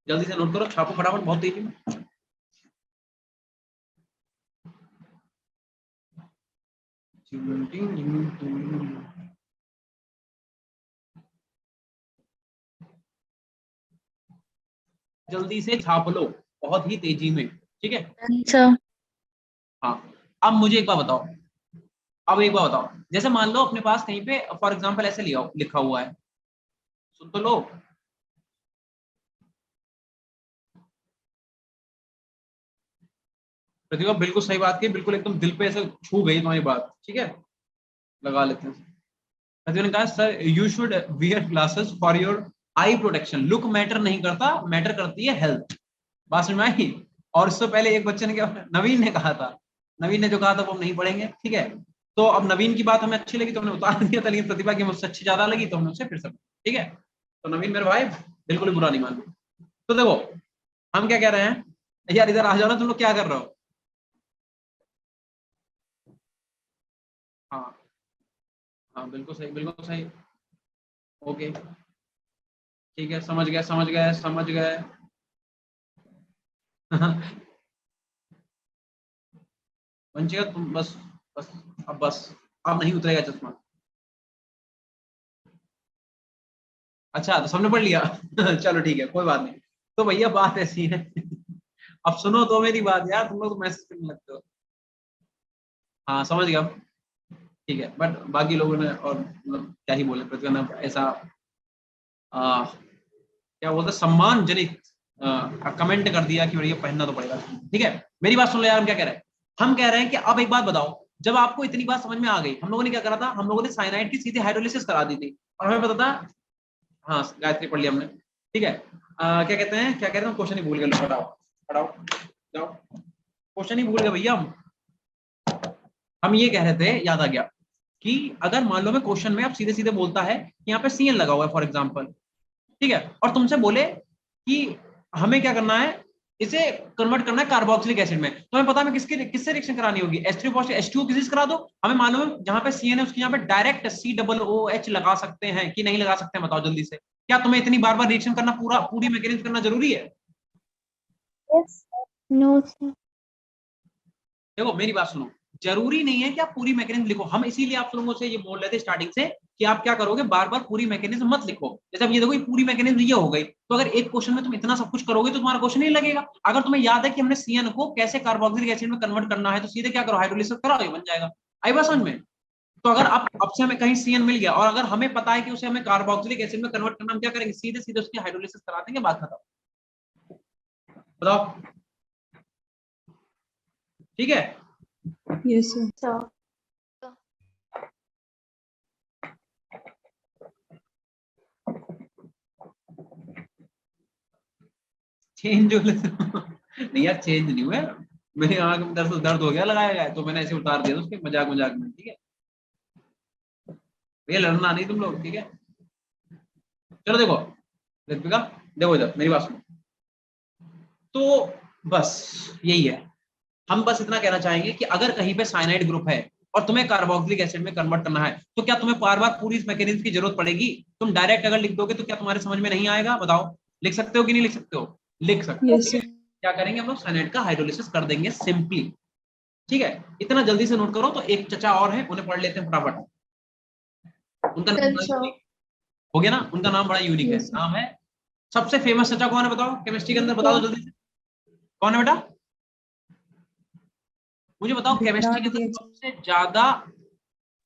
जल्दी से नोट करो, छापो फटाफट बहुत तेजी में। जल्दी से छाप लो बहुत ही तेजी में, ठीक है। अच्छा। हाँ अब मुझे एक बात बताओ, जैसे मान लो अपने पास कहीं पे फॉर एग्जांपल ऐसे लिखा हुआ है, सुन तो लो, प्रतिभा बिल्कुल सही बात की, बिल्कुल एकदम दिल पे ऐसे छू गई तुम्हारी बात, ठीक है, लगा लेते हैं। प्रतिभा ने कहा sir you should wear glasses for your I protection, look matter नहीं करता, मैटर करती है हेल्थ, बात समझ में आई। और इससे पहले एक बच्चे ने क्या, नवीन ने कहा था, नवीन ने जो कहा था वो हम नहीं पढ़ेंगे, ठीक है। तो अब नवीन की बात हमें अच्छी लगी तो हमने उतार दिया था, लेकिन प्रतिभा की मुझसे अच्छी ज्यादा लगी तो हमने उससे फिर से, ठीक है। तो नवीन मेरे भाई बिल्कुल भी बुरा नहीं मान। तो देखो हम क्या कह रहे हैं, यार इधर आ जाओ ना, तुम लोग क्या कर रहे हो। हाँ हाँ बिल्कुल सही, बिल्कुल सही, ओके ठीक है, समझ गए समझ गए समझ गए। वंशिका तुम बस, बस अब नहीं उतरेगा चश्मा। अच्छा तो सबने पढ़ लिया चलो ठीक है कोई बात नहीं। तो भैया बात ऐसी है अब सुनो तो मेरी बात यार, तुम लोग तो मैसेज करने लगते हो। हाँ समझ गया, ठीक है, बट बाकी लोगों ने और मतलब क्या ही बोले, प्रतिभा ने ऐसा क्या बोलते सम्मान जनित कमेंट कर दिया कि भैया पहनना तो पड़ेगा, ठीक है। मेरी बात सुन लो यार, हम क्या कह रहे हैं, हम कह रहे हैं कि अब एक बात बताओ, जब आपको इतनी बात समझ में आ गई, हम लोगों ने क्या करा था, हम लोगों ने साइनाइड की सीधे हाइड्रोलिसिस करा दी थी, और हमें पता था, हाँ गायत्री पढ़ लिया हमने, ठीक है। क्या कहते हैं, क्या कहते हैं, क्वेश्चन ही भूल गए, हटाओ हटाओ जाओ, क्वेश्चन ही भूल गए भैया हम ये कह रहे थे, याद आ गया कि अगर मान लो मैं क्वेश्चन में अब सीधे सीधे बोलता है कि यहाँ पे CN लगा हुआ है फॉर एग्जाम्पल, ठीक है, और तुमसे बोले कि हमें क्या करना है, इसे कन्वर्ट करना है कार्बोक्सिलिक एसिड में, तो हमें पता है किससे रिएक्शन करानी होगी, H3 H2 किसी से करा दो, हमें मालूम है जहां पे CN है उसके यहाँ पे डायरेक्ट COOH लगा सकते हैं कि नहीं लगा सकते हैं, बताओ जल्दी से। क्या तुम्हें इतनी बार बार रिएक्शन करना, पूरी मैकेनिज्म करना जरूरी है। Yes. No, sir. देखो मेरी बात सुनो, जरूरी नहीं है कि आप पूरी मैकेनिज्म लिखो। हम इसीलिए आप लोगों से ये बोल रहे थे स्टार्टिंग से कि आप क्या करोगे, बार बार पूरी मैकेनिज्म मत लिखो। जैसे अब ये देखो, ये पूरी मैकेनिज्म ये हो गई, तो अगर एक क्वेश्चन में तुम इतना सब कुछ करोगे तो तुम्हारा क्वेश्चन नहीं लगेगा। अगर तुम्हें याद है कि हमने CN को कैसे कार्बोक्सिलिक एसिड में कन्वर्ट करना है, तो सीधे क्या करो, हाइड्रोलिसिस कराओ, ये बन जाएगा। आई बात समझ में? तो अगर अब से हमें कहीं CN मिल गया और अगर हमें पता है कि उसे हमें कार्बोक्सिलिक एसिड में कन्वर्ट करना, हम क्या करेंगे, सीधे सीधे उसकी हाइड्रोलिसिस करा देंगे, बात खत्म। बताओ, ठीक है? Yes, sir. So, चेंज नहीं यार, चेंज नहीं हुआ, मेरी आंख में दर्द हो गया लगाया गया, तो मैंने ऐसे उतार दिया उसके मजाक मजाक में, ठीक है? ये लड़ना नहीं तुम लोग, ठीक है? चलो देखो ऋत्विका, देखो इधर मेरी बात सुनो। तो बस यही है, हम बस इतना कहना चाहेंगे कि अगर कहीं पे साइनाइड ग्रुप है और तुम्हें कार्बोक्सिलिक एसिड में कन्वर्ट करना है, तो क्या तुम्हें बार बार पूरी इस मैकेनिज्म की जरूरत पड़ेगी? तुम डायरेक्ट अगर लिख दोगे तो क्या तुम्हारे समझ में नहीं आएगा? बताओ, लिख सकते हो कि नहीं लिख सकते हो? लिख सकते हो, Yes, ठीक sir. है? क्या करेंगे हम लोग, साइनाइड का हाइड्रोलिसिस कर देंगे सिंपली, ठीक है? इतना जल्दी से नोट करो। तो एक चचा और है, उन्हें पढ़ लेते हैं फटाफट। उनका नाम बड़ा so यूनिक हो गया ना, उनका नाम बड़ा यूनिक है। Yes, sir. नाम है, सबसे फेमस चचा कौन है बताओ केमिस्ट्री के अंदर, बता दो जल्दी से, कौन है बेटा? मुझे बताओ केमिस्ट्री के अंदर सबसे ज्यादा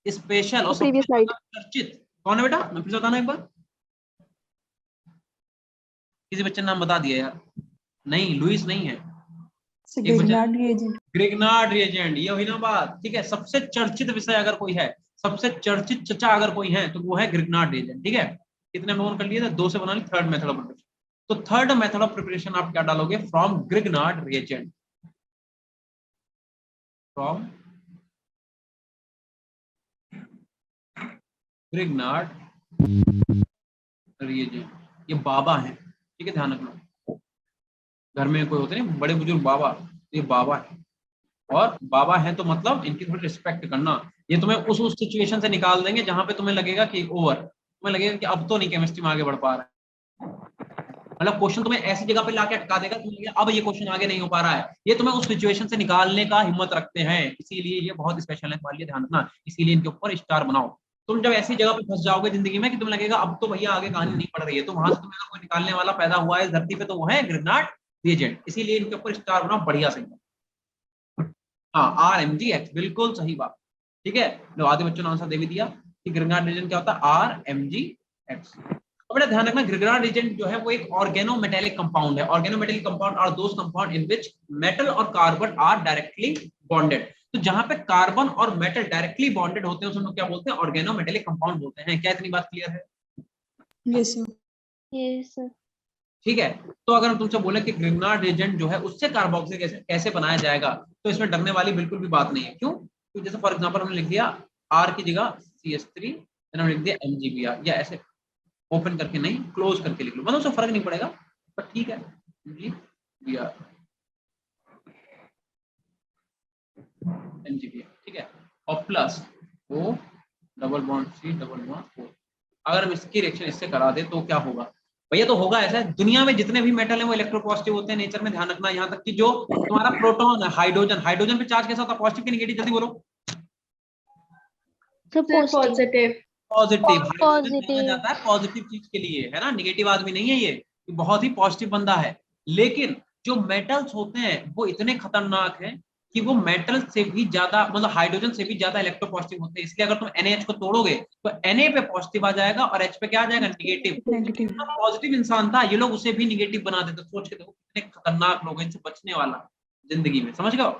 स्पेशल और सबसे ज्यादा चर्चित कौन है बेटा? मैं फिर से बताना एक बार, किसी बच्चे ने नाम बता दिया यार। नहीं, लुइस नहीं है, So, एक बच्चा Grignard reagent. ग्रिग्नार्ड रिएजेंट, ये हुई ना बात, ठीक है? सबसे चर्चित विषय अगर कोई है, सबसे चर्चित चचा अगर कोई है, तो वो है ग्रिग्नार्ड रिएजेंट, ठीक है? कितने नोट कर लिए थे? 2 से बना ली थर्ड मेथड ऑफ प्रिपरेशन। तो थर्ड मेथड ऑफ प्रिपरेशन आप क्या डालोगे? From Grignard reagent, from Grignard reagent. ये बाबा है, ठीक है, ध्यान रखना। घर में कोई होते नहीं बड़े बुजुर्ग बाबा, ये बाबा है, और बाबा है तो मतलब इनकी थोड़ी रिस्पेक्ट करना। ये तुम्हें उस सिचुएशन से निकाल देंगे जहां पे तुम्हें लगेगा कि ओवर, तुम्हें लगेगा कि अब तो नहीं केमिस्ट्री में आगे बढ़ पा रहा है। मतलब क्वेश्चन तुम्हें ऐसी जगह पे लाके अटका देगा, तुम्हें लगेगा अब ये क्वेश्चन आगे नहीं हो पा रहा है। ये तुम्हें उस सिचुएशन से निकालने का हिम्मत रखते हैं, इसीलिए ये बहुत स्पेशल है तुम्हारे लिए, ध्यान रखना। इसीलिए इनके ऊपर स्टार बनाओ। तुम जब ऐसी जगह पे फंस जाओगे जिंदगी में कि तुम्हें लगेगा अब तो भैया आगे कहानी नहीं पड़ रही है, तो वहां से तुम्हें अगर कोई निकालने वाला पैदा हुआ है इस धरती पे, तो वो है ग्रिग्नार्ड रिएजेंट। इसीलिए इनके ऊपर स्टार बनाओ, बढ़िया से। हाँ, RMGX, बिल्कुल सही बात, ठीक है? लो, आधे बच्चों ने आंसर दे भी दिया कि ग्रिग्नार्ड रिएजेंट क्या होता है, RMGX। तो बेटा ध्यान रखना, ग्रिग्नार्ड रिएजेंट जो है वो एक ऑर्गेनोमेटेलिक कंपाउंड है। Organometallic compound are those compound in which metal और कार्बन आर डायरेक्टली बॉन्डेड। तो जहां पे कार्बन और मेटल डायरेक्टली बॉन्डेड होते हैं उसे हम लोग क्या बोलते हैं, ऑर्गेनोमेटेलिक कंपाउंड बोलते हैं। क्या इतनी बात क्लियर है? Yes, sir. yes sir, ठीक है? तो अगर हम तुमसे बोले कि ग्रिग्नार्ड रिएजेंट जो है उससे कार्बोक्सिलिक एसिड कैसे बनाया जाएगा, तो इसमें डरने वाली बिल्कुल भी बात नहीं है। क्यों? तो जैसे फॉर एग्जांपल हमने लिख दिया R की जगह CH3, देन हमने लिख दिया MgBr, या ऐसे ओपन करके नहीं, क्लोज करके लिख लो, मतलब उससे फर्क नहीं पड़ेगा, पर ठीक है, MgBr, ठीक है? और plus O double bond C double bond O। अगर हम इसकी रिएक्शन इससे करा दे तो क्या होगा भैया? तो होगा ऐसा, दुनिया में जितने भी मेटल हैं वो इलेक्ट्रोपॉजिटिव होते हैं नेचर में, ध्यान रखना। यहाँ तक कि जो तुम्हारा प्रोटॉन है, हाइड्रोजन, हाइड्रोजन पे चार्ज कैसा होता है, पॉजिटिव की नेगेटिव? जल्दी बोलो। so positive, positive. हाइड्रोजन जाना positive, जाता है पॉजिटिव चीज के लिए, है ना? निगेटिव आदमी नहीं है ये बहुत ही पॉजिटिव बंदा है। लेकिन जो मेटल्स होते हैं वो इतने खतरनाक हैं कि वो मेटल से भी ज्यादा, मतलब हाइड्रोजन से भी ज्यादा इलेक्ट्रोपॉजिटिव होते हैं। इसलिए अगर तुम NaH को तोड़ोगे तो Na पे पॉजिटिव आ जाएगा और H पे क्या आ जाएगा, निगेटिव। Negative. पॉजिटिव इंसान था, ये लोग उसे भी निगेटिव बना देते। सोच के देखो कितने खतरनाक लोग हैं, इनसे बचने वाला जिंदगी में, समझ गए?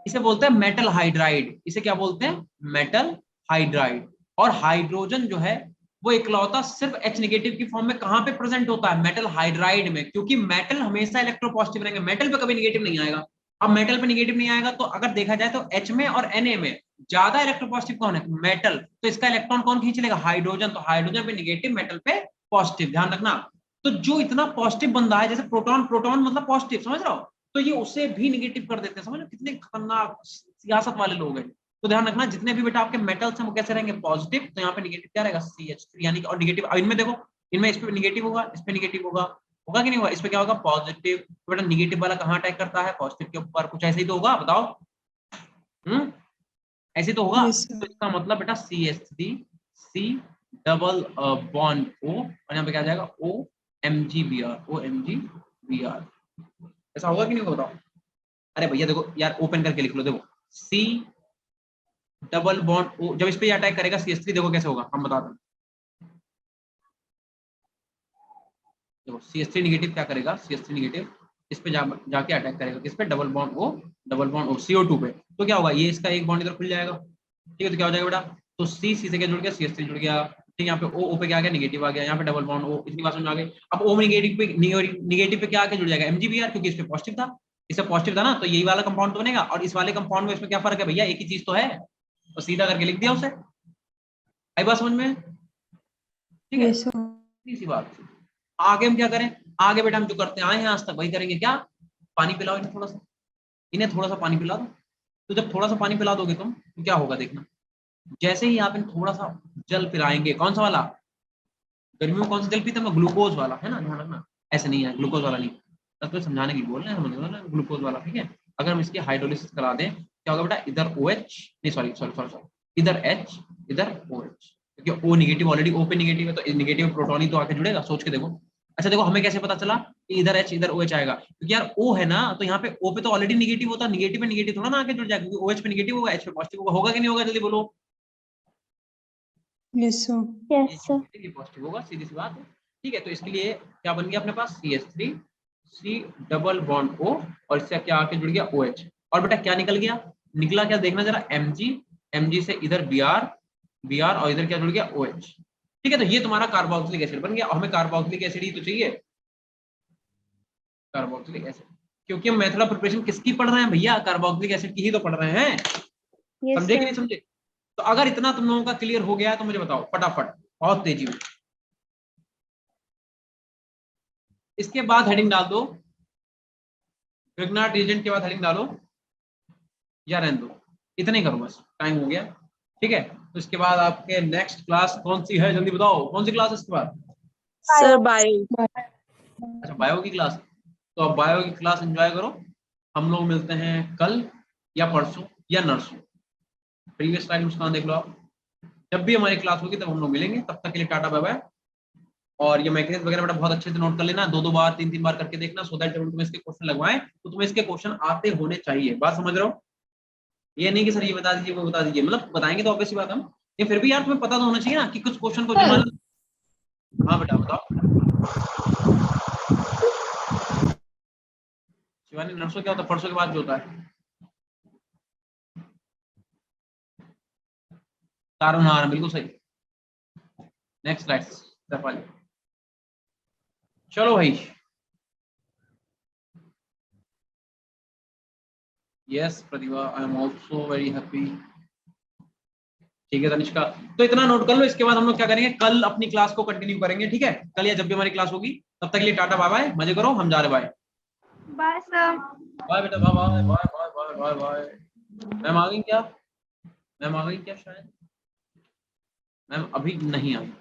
इसे बोलते हैं मेटल हाइड्राइड। इसे क्या बोलते हैं, मेटल हाइड्राइड। और हाइड्रोजन जो है वो इकलौता सिर्फ H नेगेटिव की फॉर्म में कहां पे प्रेजेंट होता है, मेटल हाइड्राइड में, क्योंकि मेटल हमेशा इलेक्ट्रोपॉजिटिव रहेंगे, मेटल पे कभी नेगेटिव नहीं आएगा। अब मेटल पे नेगेटिव नहीं आएगा तो अगर देखा जाए तो H में और Na में ज्यादा इलेक्ट्रोपॉजिटिव कौन है, मेटल। तो इसका इलेक्ट्रॉन कौन खींच लेगा, हाइड्रोजन। तो हाइड्रोजन पे नेगेटिव, मेटल पे पॉजिटिव, ध्यान रखना। तो जो इतना पॉजिटिव बंदा है, जैसे प्रोटॉन, प्रोटॉन मतलब पॉजिटिव, समझ रहे हो? तो ये उसे भी निगेटिव कर देते हैं, समझ लो कितने खतरनाक सियासत वाले लोग हैं। तो ध्यान रखना, जितने भी बेटा आपके मेटल्स हैं वो कैसे रहेंगे, पॉजिटिव। तो यहाँ पे निगेटिव क्या रहेगा, CH3, यानी कि, और निगेटिव इनमें देखो, इनमें इस पे निगेटिव होगा, इस पे निगेटिव होगा, होगा कि नहीं होगा? इस पे क्या होगा? पॉजिटिव। बेटा निगेटिव वाला कहाँ अटैक करता है? पॉजिटिव के ऊपर। कुछ ऐसे ही तो होगा, बताओ। ऐसे तो होगा। Yes, sir. तो इसका मतलब बेटा CH3 C double bond O और यहाँ पे क्या आ जाएगा? OMgBr। ऐसा होगा कि नहीं होगा? बताओ। अरे भैया देखो यार, ओपन करके लिख लो। देखो C डबल बॉन्ड O, जब इस पे अटैक करेगा CH3, देखो कैसे होगा, हम बताते हैं। देखो CH3 निगेटिव क्या करेगा? CH3 निगेटिव इस पे जाके अटैक करेगा, किस पे? डबल बॉन्ड O CO2 पे। तो क्या होगा? ये इसका एक बॉन्ड इधर खुल जाएगा, ठीक है? तो क्या हो जाएगा बेटा? तो C से क्या जुड़ गया? CH3 जुड़ गया, ठीक है? यहाँ पे O पे क्या आ गया? निगेटिव आ गया, यहाँ पे डबल बॉन्ड O। इतनी बात समझ आ गई? अब O निगेटिव पे क्या आके जुड़ जाएगा? MgBr, क्योंकि इस पे पॉजिटिव था, इससे पॉजिटिव था ना, तो यही वाला कंपाउंड तो बनेगा। और इस वाले कंपाउंड में इसमें क्या फर्क है भैया? एक ही चीज तो है, तो सीधा करके लिख दिया उसे। आई बात समझ में? ठीक है, Yes, sir. इसी बात। आगे हम क्या करें? आगे बेटा हम जो करते आए हैं आज तक वही करेंगे। क्या? पानी पिलाओ इन्हें थोड़ा सा, इन्हें थोड़ा सा पानी पिला दो। तो जब थोड़ा सा पानी पिला दोगे तुम, तो क्या होगा देखना। जैसे ही आप इन्हें थोड़ा सा जल पिलाएंगे, कौन सा वाला? गर्मियों में कौन सा जल पीते हैं? ग्लूकोज वाला, है ना? ध्यान रखना, ऐसे नहीं है, ग्लूकोज वाला नहीं। तो समझाने के लिए बोल रहे हैं हम, ग्लूकोज वाला, ठीक है? अगर हम इसकी हाइड्रोलिसिस करा दें, क्या होगा बेटा? इधर OH, नहीं सॉरी सॉरी सॉरी सॉरी, इधर H, इधर OH, क्योंकि O निगेटिव, ऑलरेडी O पे निगेटिव है, तो निगेटिव प्रोटॉन ही तो आके जुड़ेगा। सोच के देखो। अच्छा देखो, हमें कैसे पता चला कि इधर H इधर OH आएगा? क्योंकि यार O है ना, तो यहाँ पे O पे तो ऑलरेडी निगेटिव होता, निगेटिव पे निगेटिव थोड़ा ना आके जुड़ जाएगा, क्योंकि OH पे निगेटिव होगा, H पे पॉजिटिव होगा। होगा कि नहीं होगा? जल्दी बोलो। Yes, sir. Yes, sir. ये पॉजिटिव होगा, सीधी सी बात है, ठीक है? तो इसके लिए क्या बन गया अपने पास? CH3 C double bond O, और इससे क्या आके जुड़ गया? OH। और बेटा क्या निकल गया? निकला क्या? देखना जरा, Mg से इधर Br और इधर क्या जुड़ गया? OH, ठीक है? तो ये तुम्हारा कार्बोक्सिलिक एसिड बन गया। और हमें कार्बोक्सिलिक एसिड ही तो चाहिए, कार्बोक्सिलिक एसिड, क्योंकि हम मेथड ऑफ प्रिपरेशन किसकी पढ़ रहे हैं भैया? कार्बोक्सिलिक एसिड की ही तो पढ़ रहे हैं। Yes, समझे कि sir. नहीं समझे? तो अगर इतना तुम लोगों का क्लियर हो गया है तो मुझे बताओ फटाफट, बहुत तेजी में। इसके बाद हेडिंग डाल दो, विग्नार्ड रिएजेंट के बाद हेडिंग डालो, या रहने दो, इतने ही करो बस, टाइम हो गया, ठीक है? तो इसके बाद आपके नेक्स्ट क्लास कौन सी है? जल्दी बताओ, कौन सी क्लास है इसके बाद? Sir bio. अच्छा, बायो की क्लास। तो अब बायो की क्लास एंजॉय करो। हम लोग मिलते हैं कल या परसों या नरसों। प्रीवियस टाइम कहाँ देख लो आप। जब भी हमारी क्लास होगी तब हम लोग मिलेंगे। तब तक के लिए टाटा बाय बाय। और ये मैकेनिज्म वगैरह बेटा बहुत अच्छे से नोट कर लेना, 2-2 बार 3-3 बार करके देखना, सो दैट जब तुम्हें इसके क्वेश्चन लगवाएं तो तुम्हें इसके क्वेश्चन आते होने चाहिए। बात समझ रहे हो? ये नहीं कि सर ये बता दीजिए वो बता दीजिए, मतलब बताएंगे तो ऑब्वियस बात हम, ये फिर भी यार तुम्हें पता तो होना चाहिए ना कि कुछ क्वेश्चन को जमा। हाँ बेटा बताओ शिवानी, नर्सों क्या होता है? परसों के बाद जो होता है तारणहार, बिल्कुल सही। Next slide. चलो भाई, yes Pratibha, I am also very happy. ठीक है तनिष्का, तो इतना नोट कर लो। इसके बाद हम लोग क्या करेंगे? कल अपनी क्लास को कंटिन्यू करेंगे, ठीक है? कल या जब भी हमारी क्लास होगी। तब तक के लिए टाटा बाय बाय, मजे करो, हम जा रहे। Bye Bye, sir. बाय बेटा, bye bye bye bye bye bye. Ma'am आ गई क्या? मैम आ गई क्या? शायद मैम अभी नहीं आई।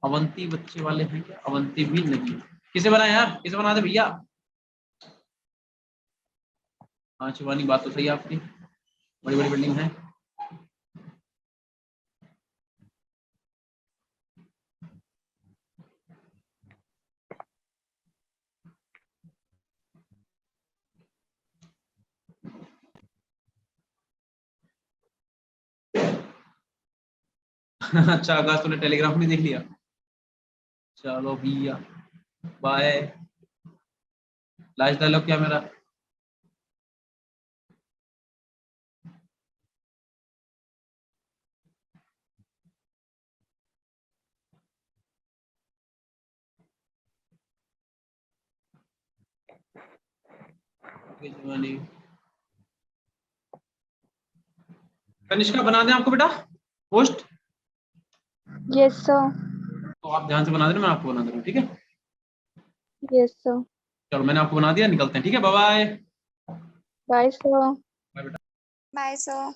अवंती बच्चे वाले हैं क्या? अवंती भी नहीं। किसे बनाए यार? किसे बना दे भैया? हाँ शिवानी, बात तो सही है आपकी, बड़ी बड़ी बिल्डिंग है। अच्छा आकाश, तूने टेलीग्राम में देख लिया? चलो भैया बाय। लास्ट डायलॉग क्या मेरा? शिवानी, कनिष्का बना दें आपको बेटा पोस्ट? Yes sir. तो आप ध्यान से बना देना, मैं आपको बना दे रहा हूँ, ठीक है? Yes sir. चलो मैंने आपको बना दिया, निकलते हैं, ठीक है? Bye bye. Bye sir. Bye बेटा। Bye sir.